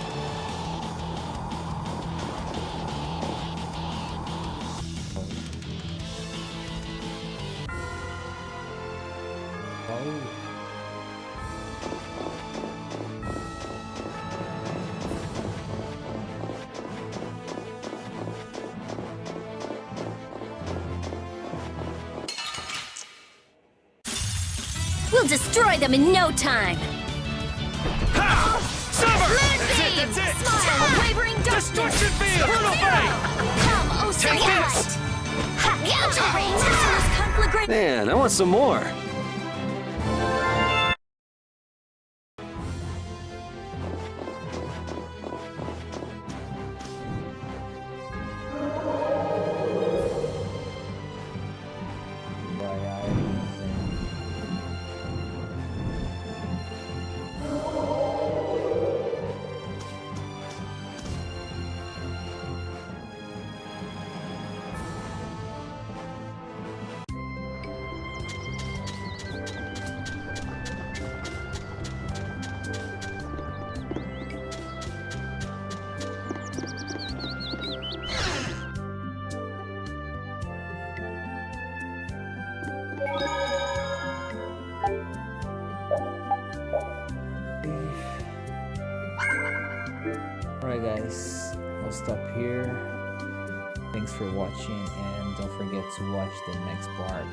We'll destroy them in no time! That's it! Smile, wavering darkness! Distortion field! Brutal fight! Come, oh so Take this! Man, I want some more. Alright guys, I'll stop here. Thanks for watching and don't forget to watch the next part.